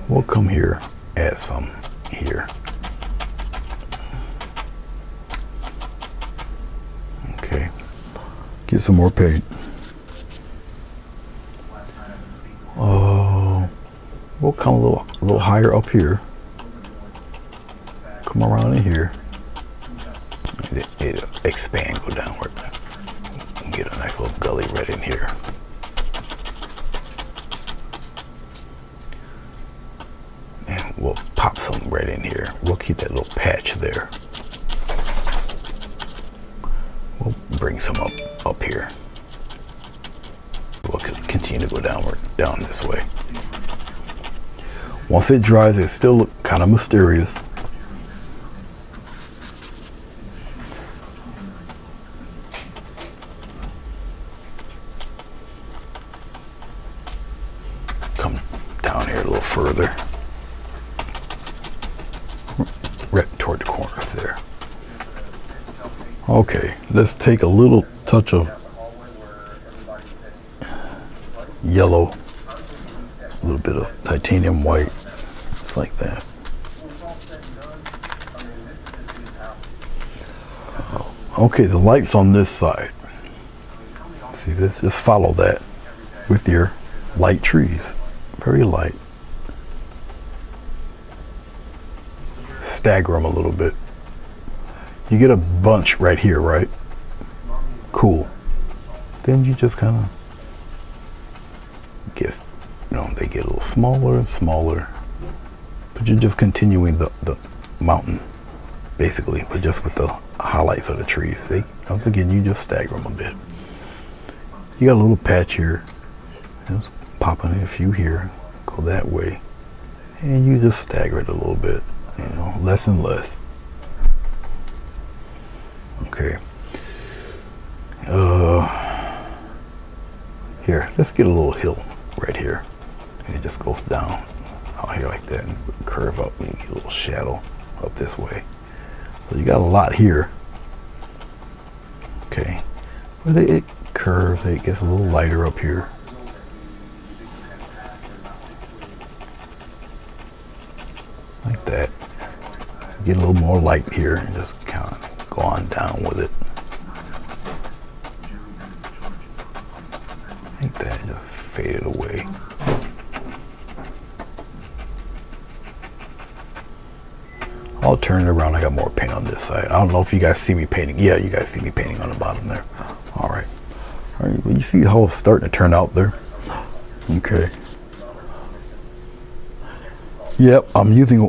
We'll come here, add some here. Okay, get some more paint. We'll come a little higher up here. Come around in here. It'll expand, go downward. Get a nice little gully right in here. And we'll pop some right in here. We'll keep that little patch there. We'll bring some up here. We'll continue to go down this way. Once it dries, it still looks kind of mysterious. Come down here a little further. Right toward the corners there. Okay, let's take a little touch of yellow, a little bit of titanium white, just like that. Okay, the light's on this side. See this? Just follow that with your light trees. Very light. Stagger them a little bit. You get a bunch right here, right? Cool. Then you just kind of get, they get a little smaller and smaller. But you're just continuing the mountain, basically, but just with the highlights of the trees. Once again, you just stagger them a bit. You got a little patch here. Just popping in a few here. Go that way. And you just stagger it a little bit. Less and less. Okay. Here, let's get a little hill right here. And it just goes down out here like that and curve up and you get a little shadow up this way. So you got a lot here. Okay. But it curves, it gets a little lighter up here. Like that. Get a little more light here and just kind of go on down with it. Like that, just fade it away. I'll turn it around. I got more paint on this side. I don't know if you guys see me painting. Yeah, you guys see me painting on the bottom there. All right. All right. Well, you see how it's starting to turn out there? Okay. Yep, I'm using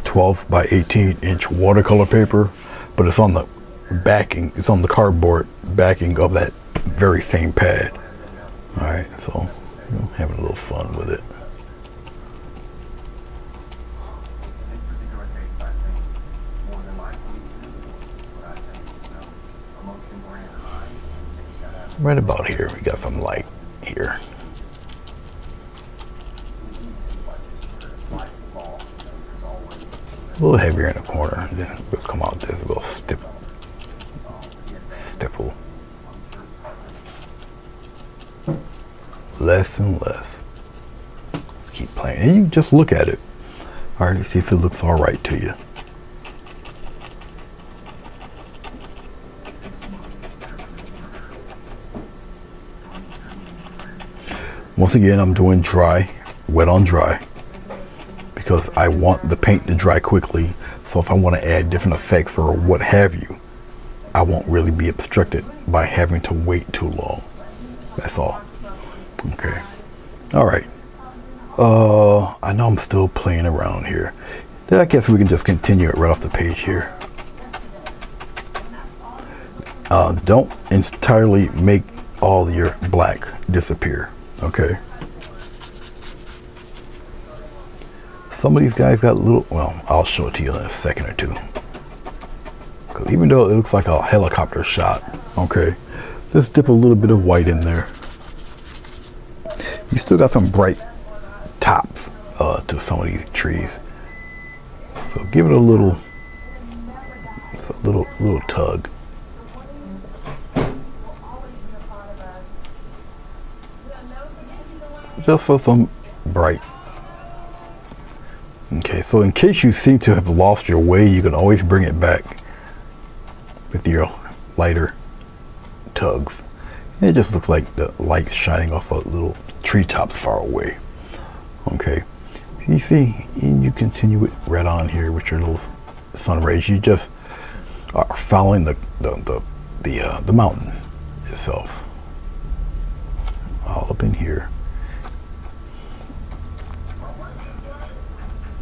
12 by 18 inch watercolor paper, but it's on the backing, it's on the cardboard backing of that very same pad. All right, so having a little fun with it. Right about here, we got some light here. A little heavier in the corner. Then we'll come out this, we'll stipple. Less and less. Let's keep playing. And you just look at it. All right, see if it looks all right to you. Once again, I'm doing dry, wet on dry, because I want the paint to dry quickly. So if I want to add different effects or what have you, I won't really be obstructed by having to wait too long. That's all. Okay. All right. I know I'm still playing around here. Then I guess we can just continue it right off the page here. Don't entirely make all your black disappear. Okay. Some of these guys got little, well, I'll show it to you in a second or two. Because even though it looks like a helicopter shot, okay, just dip a little bit of white in there. You still got some bright tops to some of these trees. So give it a little, it's a little tug. Just for some bright. Okay, so in case you seem to have lost your way, you can always bring it back with your lighter tugs. And it just looks like the light's shining off a little treetops far away. Okay, you see, and you continue it right on here with your little sun rays. You just are following the mountain itself. All up in here.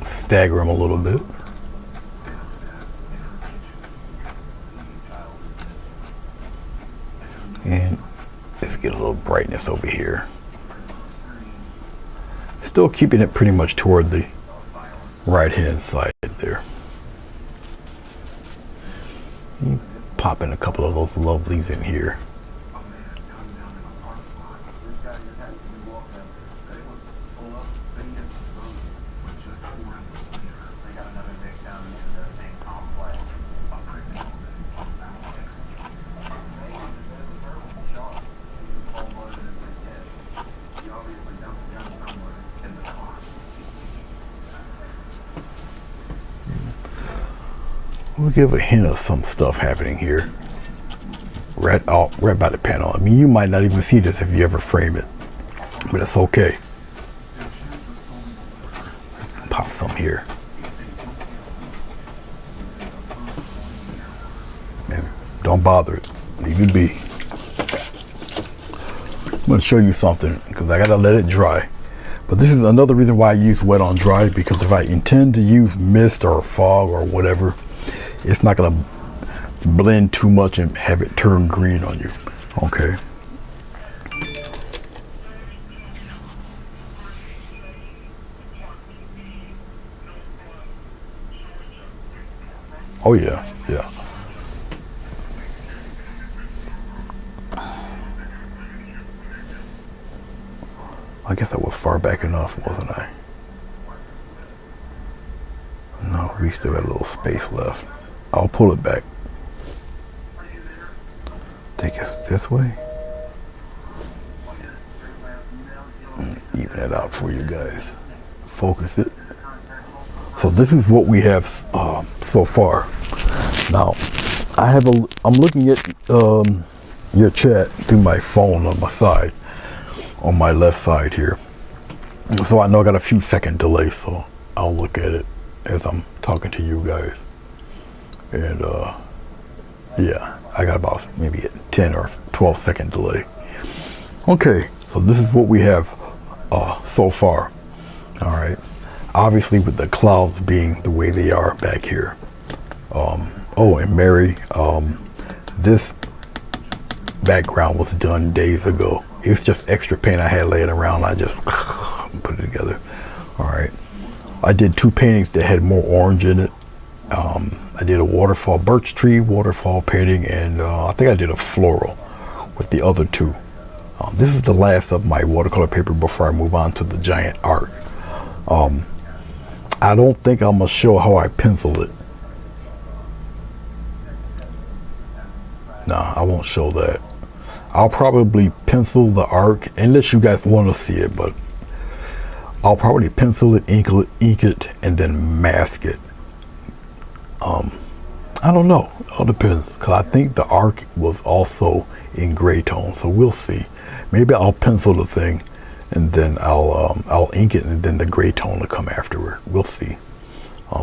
Stagger them a little bit. And let's get a little brightness over here. Still keeping it pretty much toward the right hand side there. You pop in a couple of those lovelies in here. We'll give a hint of some stuff happening here. Right by the panel. I mean, you might not even see this if you ever frame it, but it's okay. Pop some here. And don't bother it. Leave it be. I'm going to show you something because I got to let it dry. But this is another reason why I use wet on dry, because if I intend to use mist or fog or whatever, it's not going to blend too much and have it turn green on you. Okay. Oh yeah, yeah. I guess I was far back enough, wasn't I? No, we still got a little space left. I'll pull it back. Think it's this way. Even it out for you guys. Focus it. So this is what we have so far. Now, I'm looking at your chat through my phone on my side, on my left side here. So I know I got a few second delay, so I'll look at it as I'm talking to you guys. And yeah, I got about maybe a 10 or 12 second delay. Okay, so this is what we have so far. All right, obviously with the clouds being the way they are back here. Oh, and Mary, this background was done days ago. It's just extra paint I had laying around. I just put it together. All right, I did two paintings that had more orange in it. I did a waterfall, birch tree waterfall painting, and I think I did a floral with the other two. This is the last of my watercolor paper before I move on to the giant art. I don't think I'm gonna show how I pencil it. Nah, I won't show that. I'll probably pencil the arc, unless you guys want to see it, but I'll probably pencil it, ink it, and then mask it. I don't know. It all depends, because I think the arc was also in gray tone, so we'll see. Maybe I'll pencil the thing, and then I'll ink it, and then the gray tone will come afterward. We'll see.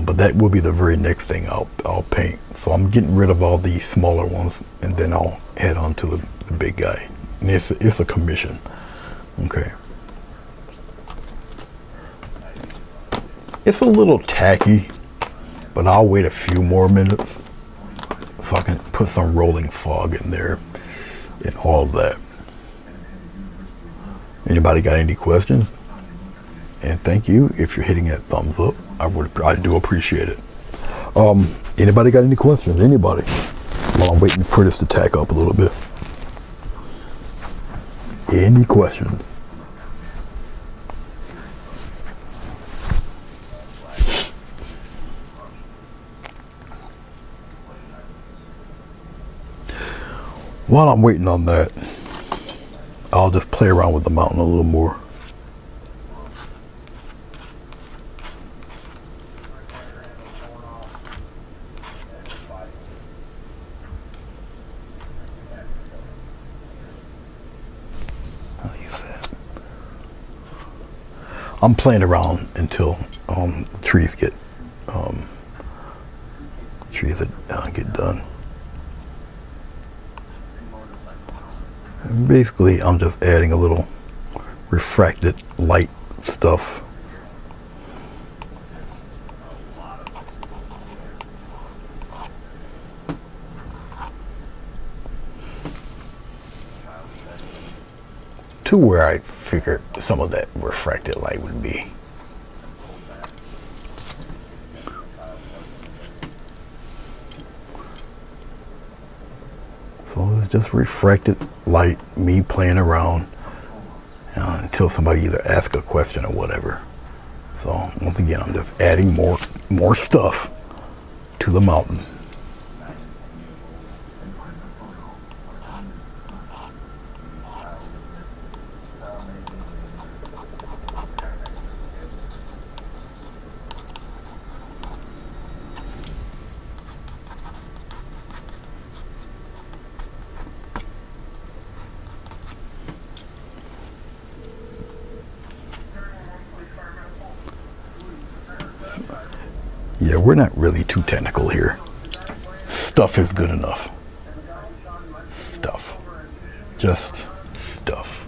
But that will be the very next thing I'll paint. So I'm getting rid of all these smaller ones, and then I'll head on to the big guy. And it's a commission. Okay. It's a little tacky, but I'll wait a few more minutes so I can put some rolling fog in there and all that. Anybody got any questions? And thank you if you're hitting that thumbs up. I do appreciate it. Anybody got any questions? Anybody? While I'm waiting for this to tack up a little bit. Any questions? While I'm waiting on that, I'll just play around with the mountain a little more. I'm playing around until the trees get get done. And basically, I'm just adding a little refracted light stuff. To where I figured some of that refracted light would be. So it's just refracted light, me playing around until somebody either asks a question or whatever. So once again, I'm just adding more stuff to the mountain. Yeah, we're not really too technical here. Stuff is good enough. Stuff. Just stuff.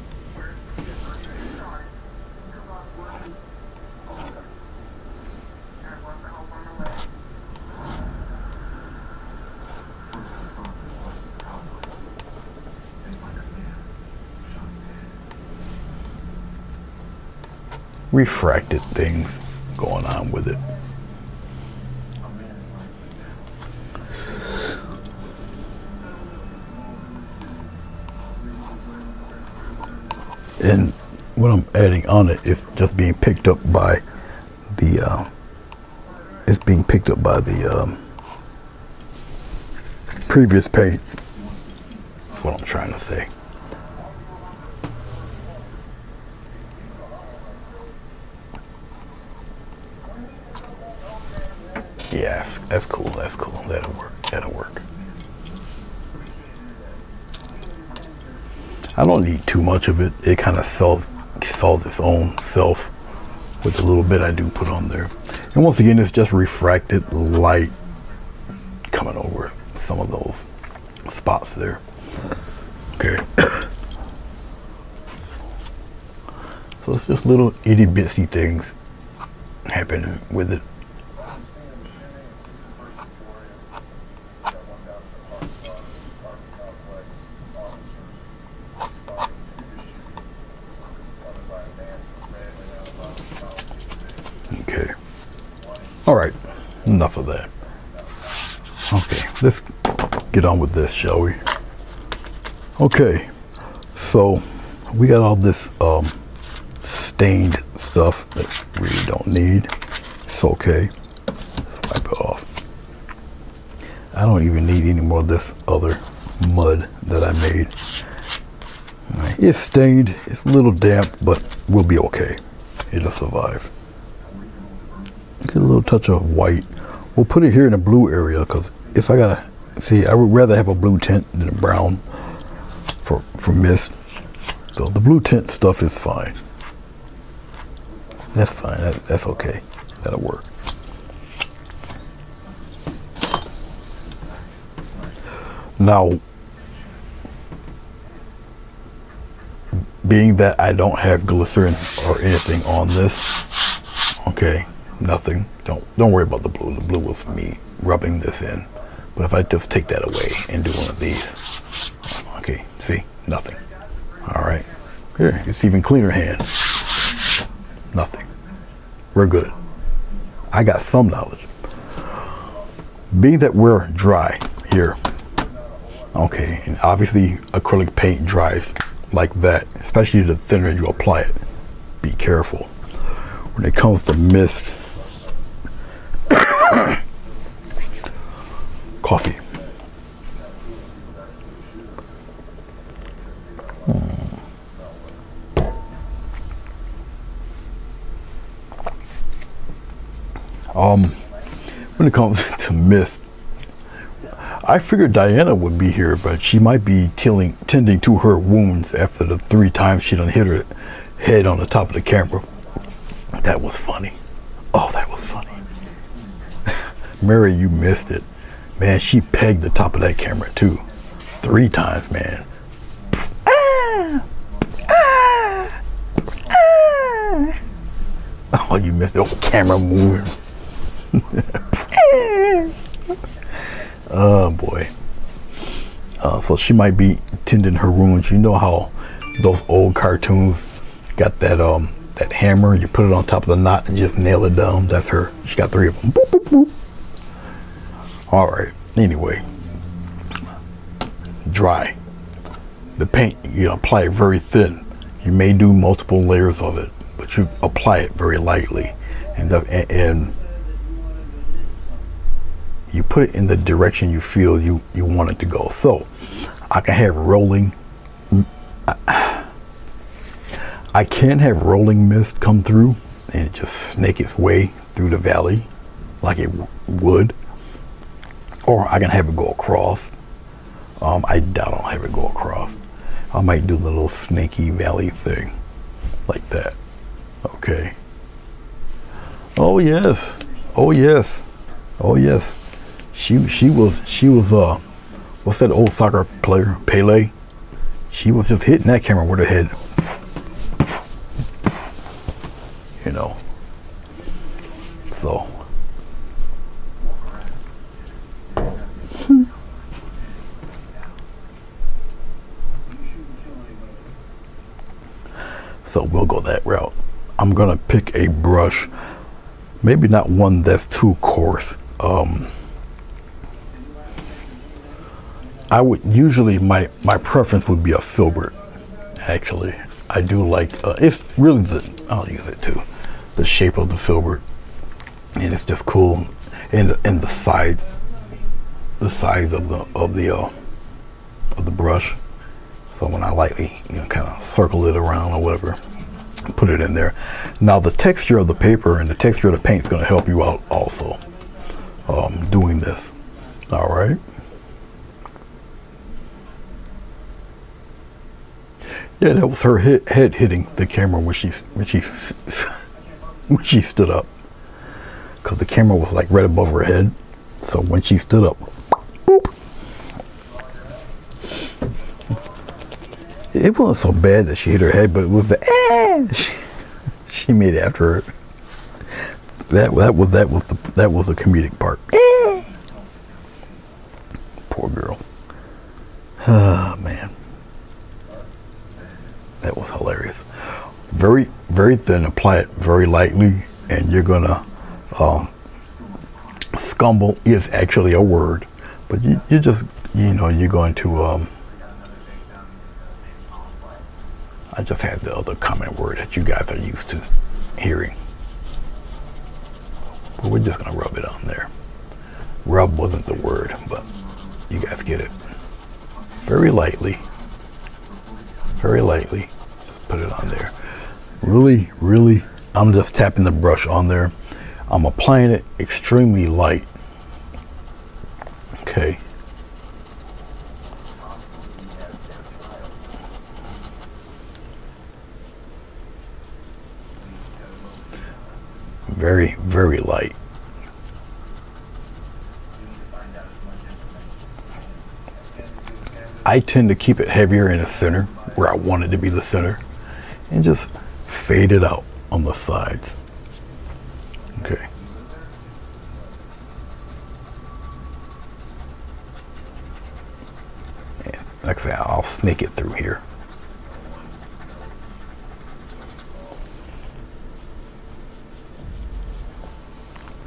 Refracted things going on with it. And what I'm adding on it is just being picked up by the previous paint. That's what I'm trying to say. Yeah, that's cool. That's cool. That'll work. That'll work. I don't need too much of it. It kind of sells its own self with the little bit I do put on there. And once again, it's just refracted light coming over some of those spots there. Okay. So it's just little itty bitsy things happening with it. Okay. All right. Enough of that. Okay. Let's get on with this, shall we? Okay. So we got all this stained stuff that we really don't need. It's okay. Let's wipe it off. I don't even need any more of this other mud that I made. It's stained, it's a little damp, but we'll be okay. It'll survive. Get a little touch of white. We'll put it here in the blue area, because if I gotta, see, I would rather have a blue tint than a brown for mist. So the blue tint stuff is fine. That's fine, that's okay. That'll work. Now, being that I don't have glycerin or anything on this, okay, nothing. Don't worry about the blue. The blue was me rubbing this in. But if I just take that away and do one of these, okay, see, nothing. All right, here, it's even cleaner hand. Nothing. We're good. I got some knowledge. Being that we're dry here, okay, and obviously acrylic paint dries like that, especially the thinner you apply it. Be careful. When it comes to mist, coffee. When it comes to mist, I figured Diana would be here, but she might be tending to her wounds after the 3 times she done hit her head on the top of the camera. That was funny. Oh, that was funny. Mary, you missed it. Man, she pegged the top of that camera too. 3 times, man. Oh, you missed the old camera moving. Oh boy. So she might be tending her wounds. You know how those old cartoons got that that hammer, you put it on top of the knot and just nail it down. That's her. She got 3 of them. Boop, boop, boop. All right. Anyway, dry. The paint, you apply it very thin. You may do multiple layers of it, but you apply it very lightly, and you put it in the direction you feel you want it to go. So I can have rolling. I can have rolling mist come through and it just snake its way through the valley like it would, or I can have it go across. I doubt I'll have it go across. I might do the little snaky valley thing like that. Okay. Oh yes. Oh yes. Oh yes. She was what's that old soccer player, Pele? She was just hitting that camera with her head. You know. So so we'll go that route. I'm gonna pick a brush, maybe not one that's too coarse. I would usually, my preference would be a filbert. Actually, I do like it's really I'll use it too, the shape of the filbert, and it's just cool, and the size of the brush. So when I lightly, kind of circle it around or whatever, put it in there. Now the texture of the paper and the texture of the paint is going to help you out also doing this. All right. Yeah, that was her head hitting the camera when she stood up, because the camera was like right above her head. So when she stood up, boop. It wasn't so bad that she hit her head, but it was the she made it after her. That was the comedic part. Poor girl. Oh man. That was hilarious. Very, very thin. Apply it very lightly, and you're gonna scumble is actually a word, but you just you're going to I just had the other common word that you guys are used to hearing. But we're just gonna rub it on there. Rub wasn't the word, but you guys get it. Very lightly. Very lightly. Just put it on there. Really, really, I'm just tapping the brush on there. I'm applying it extremely light. Okay. Very, very light. I tend to keep it heavier in the center, where I want it to be the center, and just fade it out on the sides. Okay. And like I say, I'll snake it through here.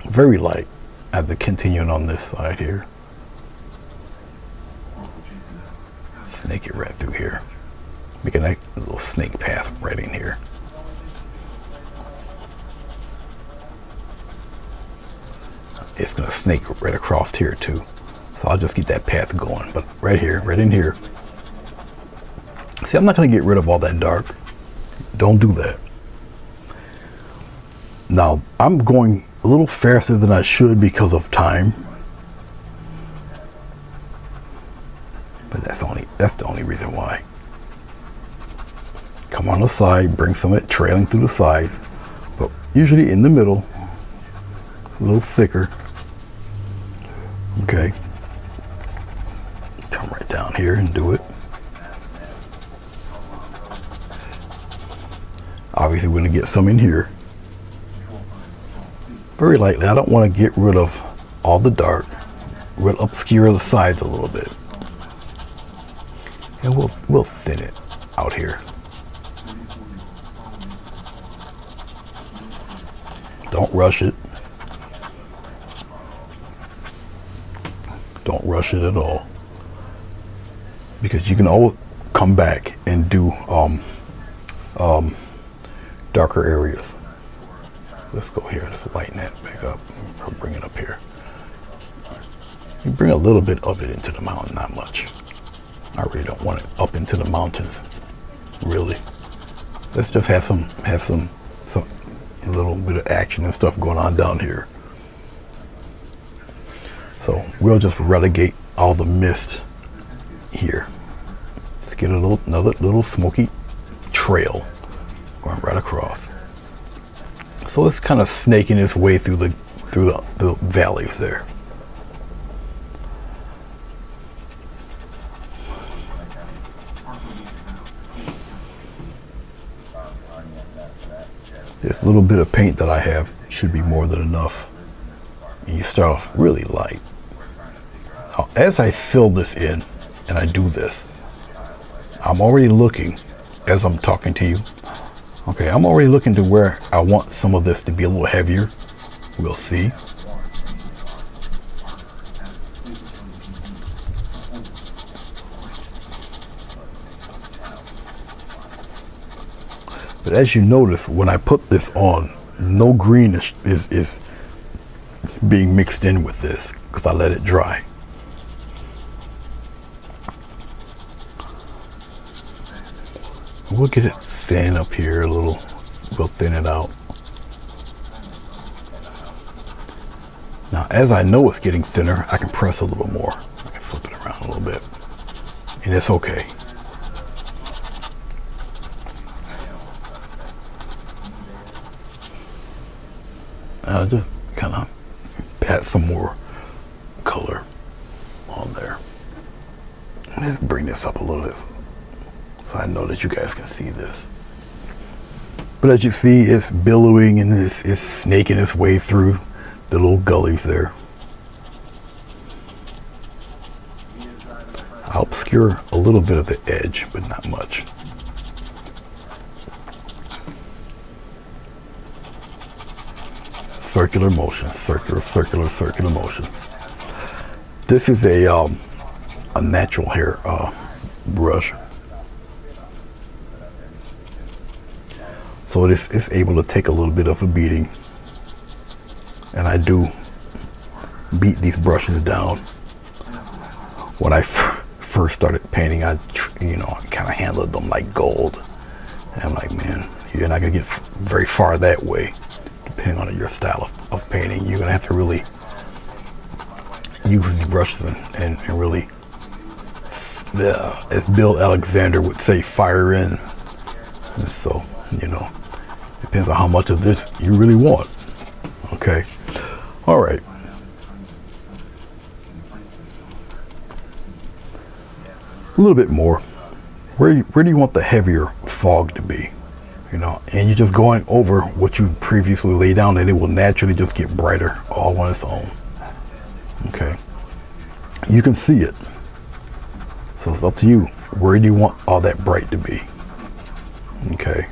Very light. I have to continue on this side here. Snake it right through here. Make a nice little snake path right in here. It's gonna snake right across here too. So I'll just get that path going. But right here, right in here. See, I'm not gonna get rid of all that dark. Don't do that. Now, I'm going a little faster than I should because of time. But that's the only reason why. Come on the side, bring some of it trailing through the sides, but usually in the middle, a little thicker. Okay. Come right down here and do it. Obviously, we're going to get some in here. Very lightly. I don't want to get rid of all the dark. We'll obscure the sides a little bit. And we'll thin it out here. Don't rush it. Don't rush it at all. Because you can always come back and do darker areas. Let's go here. Let's lighten that back up. I'll bring it up here. You bring a little bit of it into the mountain, not much. I really don't want it up into the mountains. Really. Let's just have some a little bit of action and stuff going on down here. So we'll just relegate all the mist here. Let's get another little smoky trail going right across. So it's kind of snaking its way through the valleys there. This little bit of paint that I have should be more than enough. And you start off really light. Now, as I fill this in and I do this, I'm already looking, as I'm talking to you, okay, I'm already looking to where I want some of this to be a little heavier. We'll see. But as you notice, when I put this on, no green is being mixed in with this because I let it dry. We'll get it thin up here a little. We'll thin it out. Now, as I know it's getting thinner, I can press a little more. I can flip it around a little bit. And it's okay. I'll just kind of pat some more color on there. Let's bring this up a little bit so I know that you guys can see this. But as you see, it's billowing and it's snaking its way through the little gullies there. I'll obscure a little bit of the edge, but not much. Circular motions, circular motions. This is a natural hair brush. So it's able to take a little bit of a beating. and I do beat these brushes down. When I first started painting, I kind of handled them like gold. And I'm like, man, you're not gonna get very far that way, depending on your style of painting. You're gonna have to really use these brushes and really, as Bill Alexander would say, fire in. And so, depends on how much of this you really want. Okay, all right. A little bit more. Where do you want the heavier fog to be? And you're just going over what you previously laid down, and it will naturally just get brighter all on its own. Okay. You can see it. So it's up to you. Where do you want all that bright to be? Okay.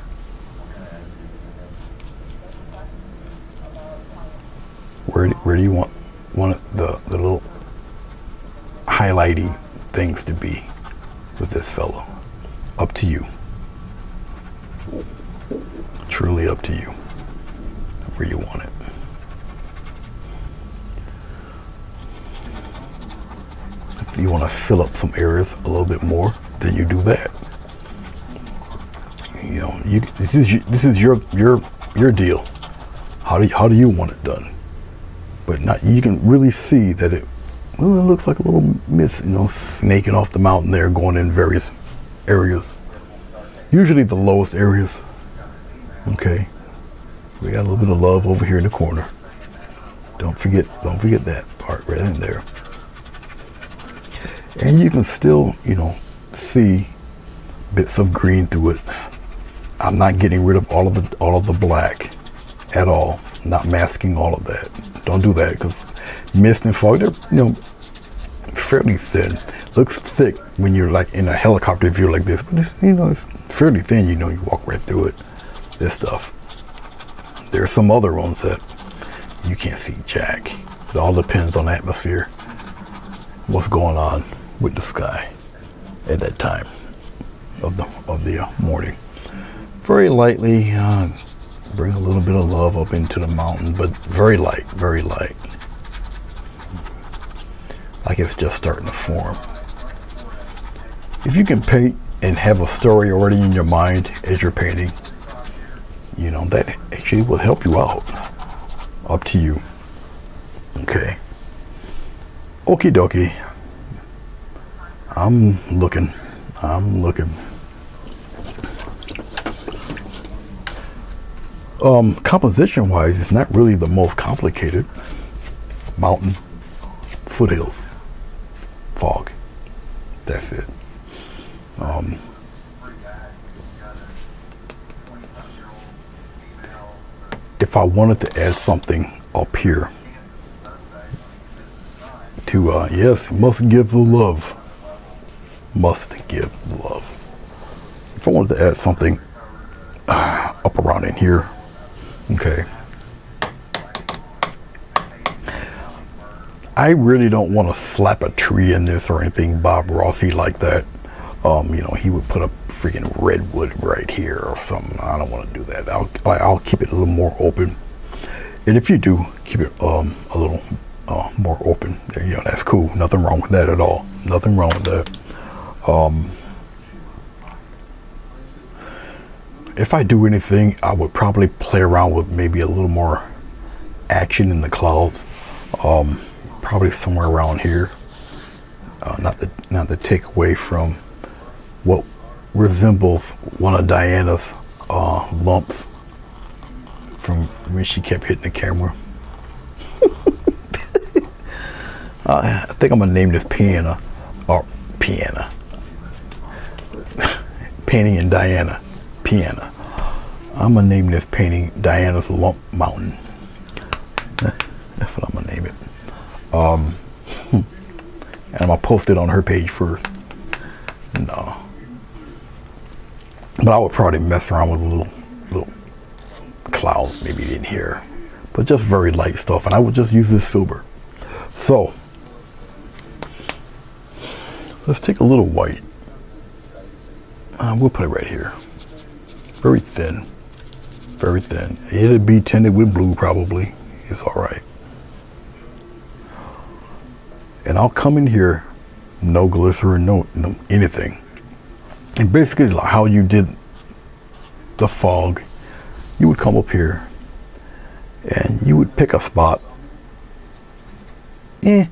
Where do you want the little highlighty things to be with this fellow? Up to you. Truly up to you. Where you want it. If you want to fill up some areas a little bit more, then you do that. This is your deal. How do you want it done? But you can really see that it looks like a little mist, snaking off the mountain there, going in various areas. Usually the lowest areas. Okay. We got a little bit of love over here in the corner. Don't forget that part right in there. And you can still, see bits of green through it. I'm not getting rid of all of the black at all. Not masking all of that. Don't do that, because mist and fog, they're fairly thin. Looks thick when you're like in a helicopter view like this, but it's, it's fairly thin. You walk right through it. This stuff. There's some other ones that you can't see jack. It all depends on the atmosphere, what's going on with the sky at that time of the morning. Very lightly bring a little bit of love up into the mountain, but very light, like it's just starting to form. If you can paint and have a story already in your mind as you're painting, that actually will help you out. Up to you. Okay. Okie dokie. I'm looking. Composition wise, it's not really the most complicated. Mountain, foothills, fog. That's it. If I wanted to add something up here to, yes, must give the love. Must give the love. If I wanted to add something up around in here, okay. I really don't want to slap a tree in this or anything Bob Rossi like that. He would put a freaking redwood right here or something. I don't want to do that. I'll keep it a little more open. And if you do keep it a little more open, that's cool. Nothing wrong with that at all. Nothing wrong with that. If I do anything, I would probably play around with maybe a little more action in the clouds. Probably somewhere around here. Not to take away from what resembles one of Diana's lumps from when she kept hitting the camera. I think I'm gonna name this Piana, or Piana. Painting in Diana, Piana. I'm gonna name this painting Diana's Lump Mountain. That's what I'm gonna name it. And I'm gonna post it on her page first. No. But I would probably mess around with little clouds maybe in here. But just very light stuff. And I would just use this filbert. So, let's take a little white. We'll put it right here. Very thin. Very thin. It'll be tinted with blue probably. It's all right. And I'll come in here, no glycerin, no anything. And basically like how you did the fog, you would come up here and you would pick a spot. Yeah,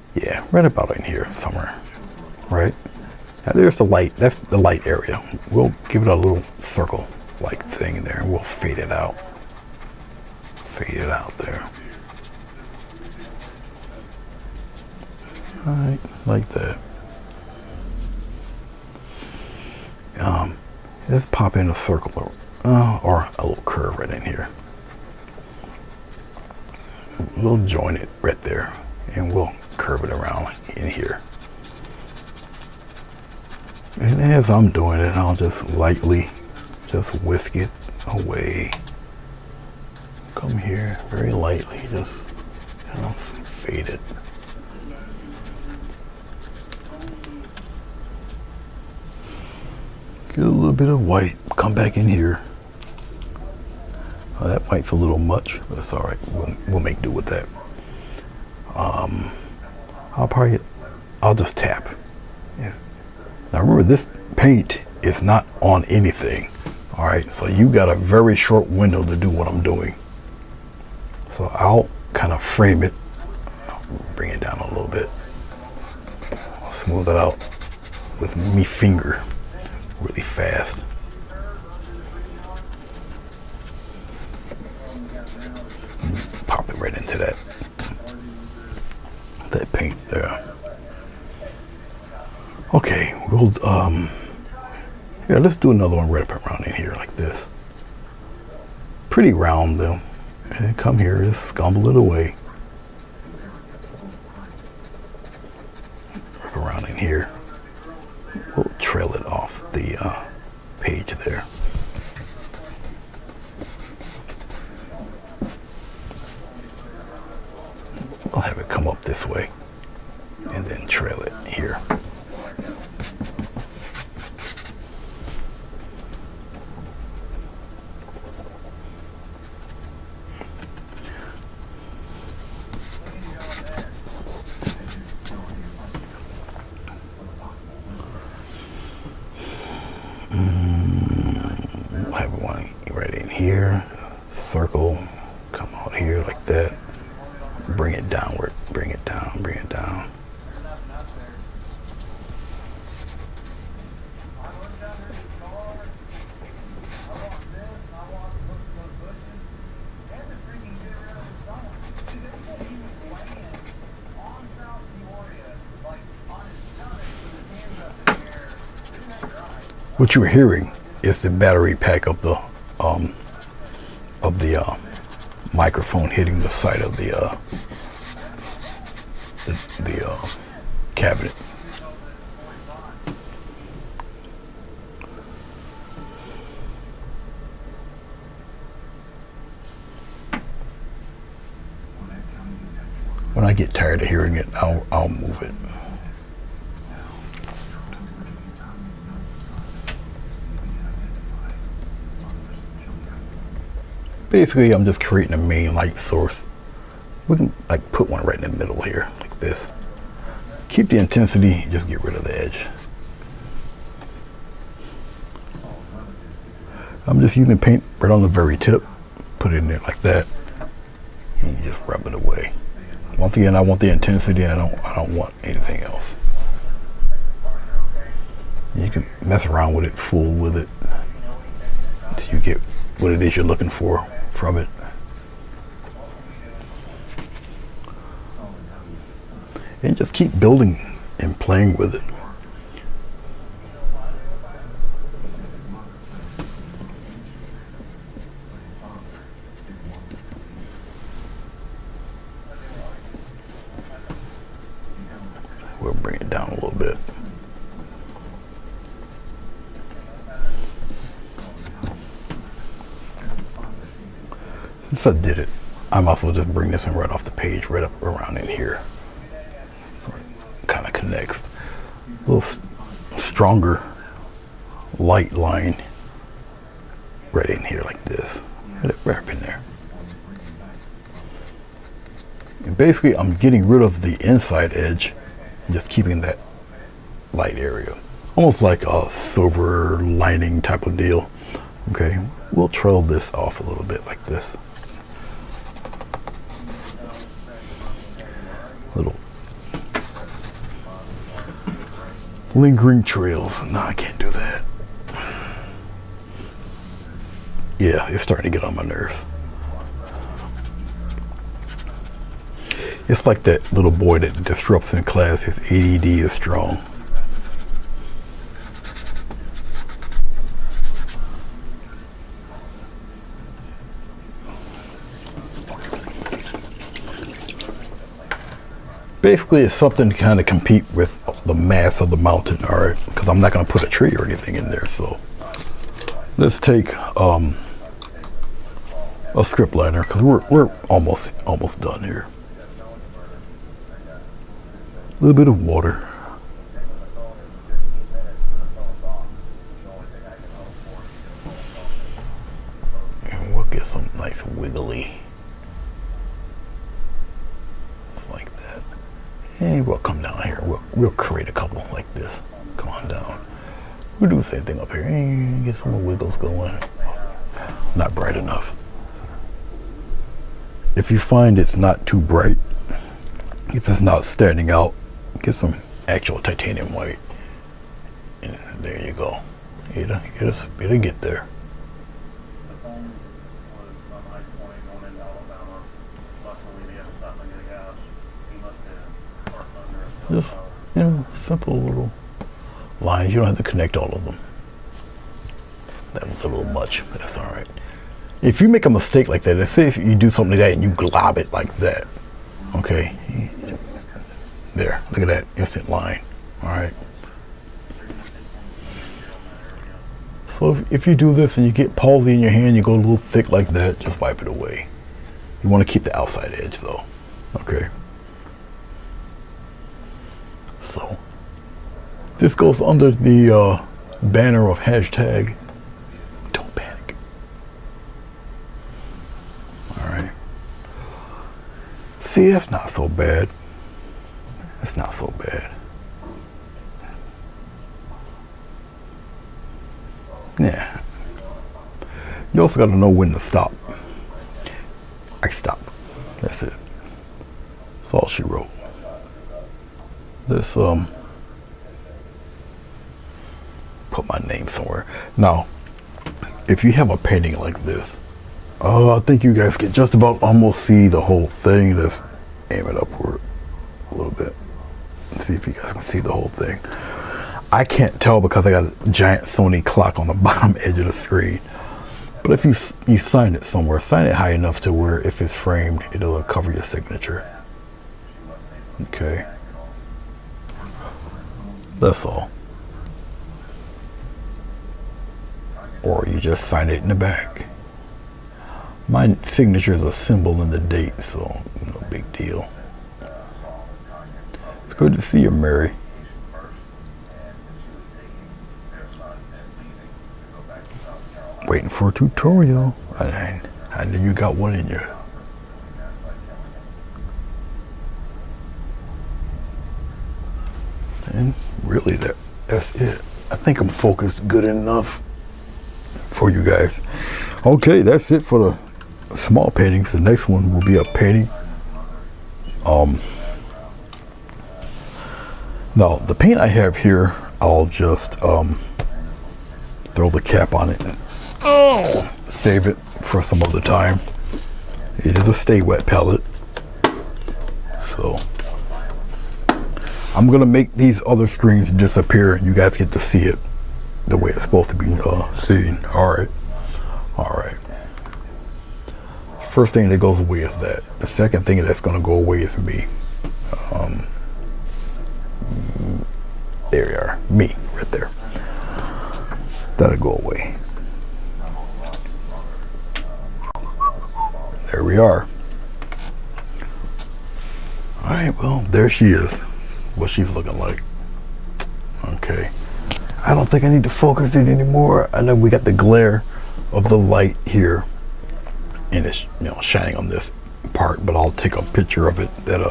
right about in here somewhere, right? Now there's the light, that's the light area. We'll give it a little circle-like thing there, and we'll fade it out. Fade it out there. All right, like that. Let's pop in a circle or a little curve right in here. We'll join it right there, and we'll curve it around in here. And as I'm doing it, I'll just lightly just whisk it away. Come here very lightly, just kind of fade it. Get a little bit of white, come back in here. Oh, that white's a little much, but it's all right. We'll make do with that. I'll just tap. Yeah. Now remember, this paint is not on anything. All right, so you got a very short window to do what I'm doing. So I'll kind of frame it, bring it down a little bit. I'll smooth it out with me finger really fast. Pop it right into that paint there. Okay, we'll yeah, let's do another one right up around in here like this. Pretty round though. And come here, just scumble it away. Wrap around in here. We'll trail it off the page there. I'll have it come up this way and then trail it here. Have one right in here, circle, come out here like that, bring it downward, bring it down, bring it down. What you're hearing is the battery pack of the microphone hitting the side of the cabinet. When I get tired of hearing it, I'll move it. Basically, I'm just creating a main light source. We can like put one right in the middle here, like this. Keep the intensity, just get rid of the edge. I'm just using paint right on the very tip. Put it in there like that, and you just rub it away. Once again, I want the intensity. I don't want anything else. You can mess around with it, fool with it, until you get what it is you're looking for from it. And just keep building and playing with it. We'll bring it down a little bit. Since I did it, I might as well just bring this one right off the page, right up around in here. So it kind of connects. A little stronger light line right in here like this. Right up in there. And basically, I'm getting rid of the inside edge just keeping that light area, almost like a silver lining type of deal. Okay, we'll trail this off a little bit like this. Little lingering trails. No, I can't do that. Yeah, it's starting to get on my nerves. It's like that little boy that disrupts in class. His ADD is strong. Basically, it's something to kind of compete with the mass of the mountain, all right? Because I'm not going to put a tree or anything in there. So let's take a script liner, because we're almost done here. A little bit of water. And we'll get some nice wiggly. Just like that. And we'll come down here. We'll create a couple like this. Come on down. We'll do the same thing up here. And get some wiggles going. Not bright enough. If you find it's not too bright, if it's not standing out, get some actual titanium white, and there you go. It'll get there. Just, simple little lines. You don't have to connect all of them. That was a little much, but that's all right. If you make a mistake like that, let's say if you do something like that and you glob it like that, okay, there, look at that instant line. All right. So if you do this and you get palsy in your hand, you go a little thick like that, just wipe it away. You want to keep the outside edge though. Okay. So this goes under the banner of hashtag don't panic. All right. See, that's not so bad. It's not so bad. Yeah. You also got to know when to stop. I stop. That's it. That's all she wrote. Let's put my name somewhere. Now, if you have a painting like this, I think you guys can just about almost see the whole thing. Let's aim it upward a little bit. See if you guys can see the whole thing. I can't tell because I got a giant Sony clock on the bottom edge of the screen. But if you sign it somewhere, sign it high enough to where if it's framed, it'll cover your signature. Okay. That's all. Or you just sign it in the back. My signature is a symbol and the date, so no big deal. It's good to see you, Mary. Waiting for a tutorial. I knew you got one in you. And really, that's it. I think I'm focused good enough for you guys. Okay, that's it for the small paintings. The next one will be a painting. Now the paint I have here, I'll just throw the cap on it and save it for some other time. It is a stay wet palette, so I'm gonna make these other screens disappear and you guys get to see it the way it's supposed to be seen. All right. First thing that goes away is that. The second thing that's gonna go away is me. There you are, me right there. That'll go away. There we are. All right, well, there she is. What she's looking like. Okay. I don't think I need to focus it anymore. I know we got the glare of the light here, and it's shining on this part. But I'll take a picture of it that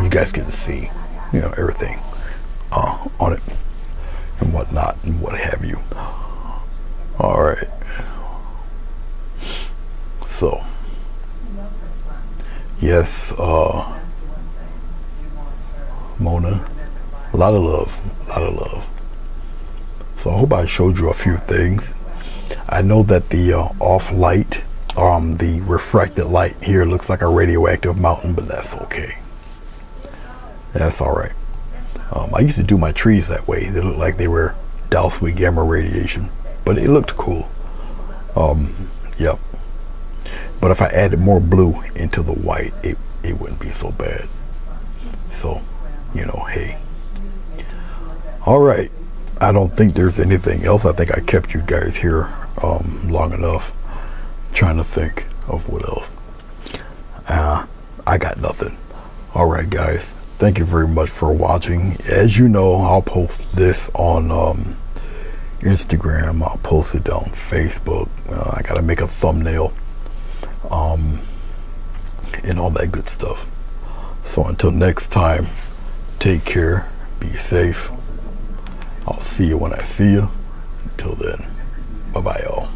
you guys get to see, everything on it and whatnot and what have you. All right. So, yes, Mona, a lot of love, a lot of love. So I hope I showed you a few things. I know that the off light, the refracted light here looks like a radioactive mountain, but that's okay. That's all right. I used to do my trees that way. They looked like they were doused with gamma radiation, but it looked cool. Yep. But if I added more blue into the white, it wouldn't be so bad. So, hey. All right. I don't think there's anything else. I think I kept you guys here long enough. Trying to think of what else. I got nothing. All right, guys. Thank you very much for watching. As you know, I'll post this on Instagram. I'll post it on Facebook. I got to make a thumbnail. And all that good stuff. So until next time, take care, be safe. I'll see you when I see you. Until then, bye bye, y'all.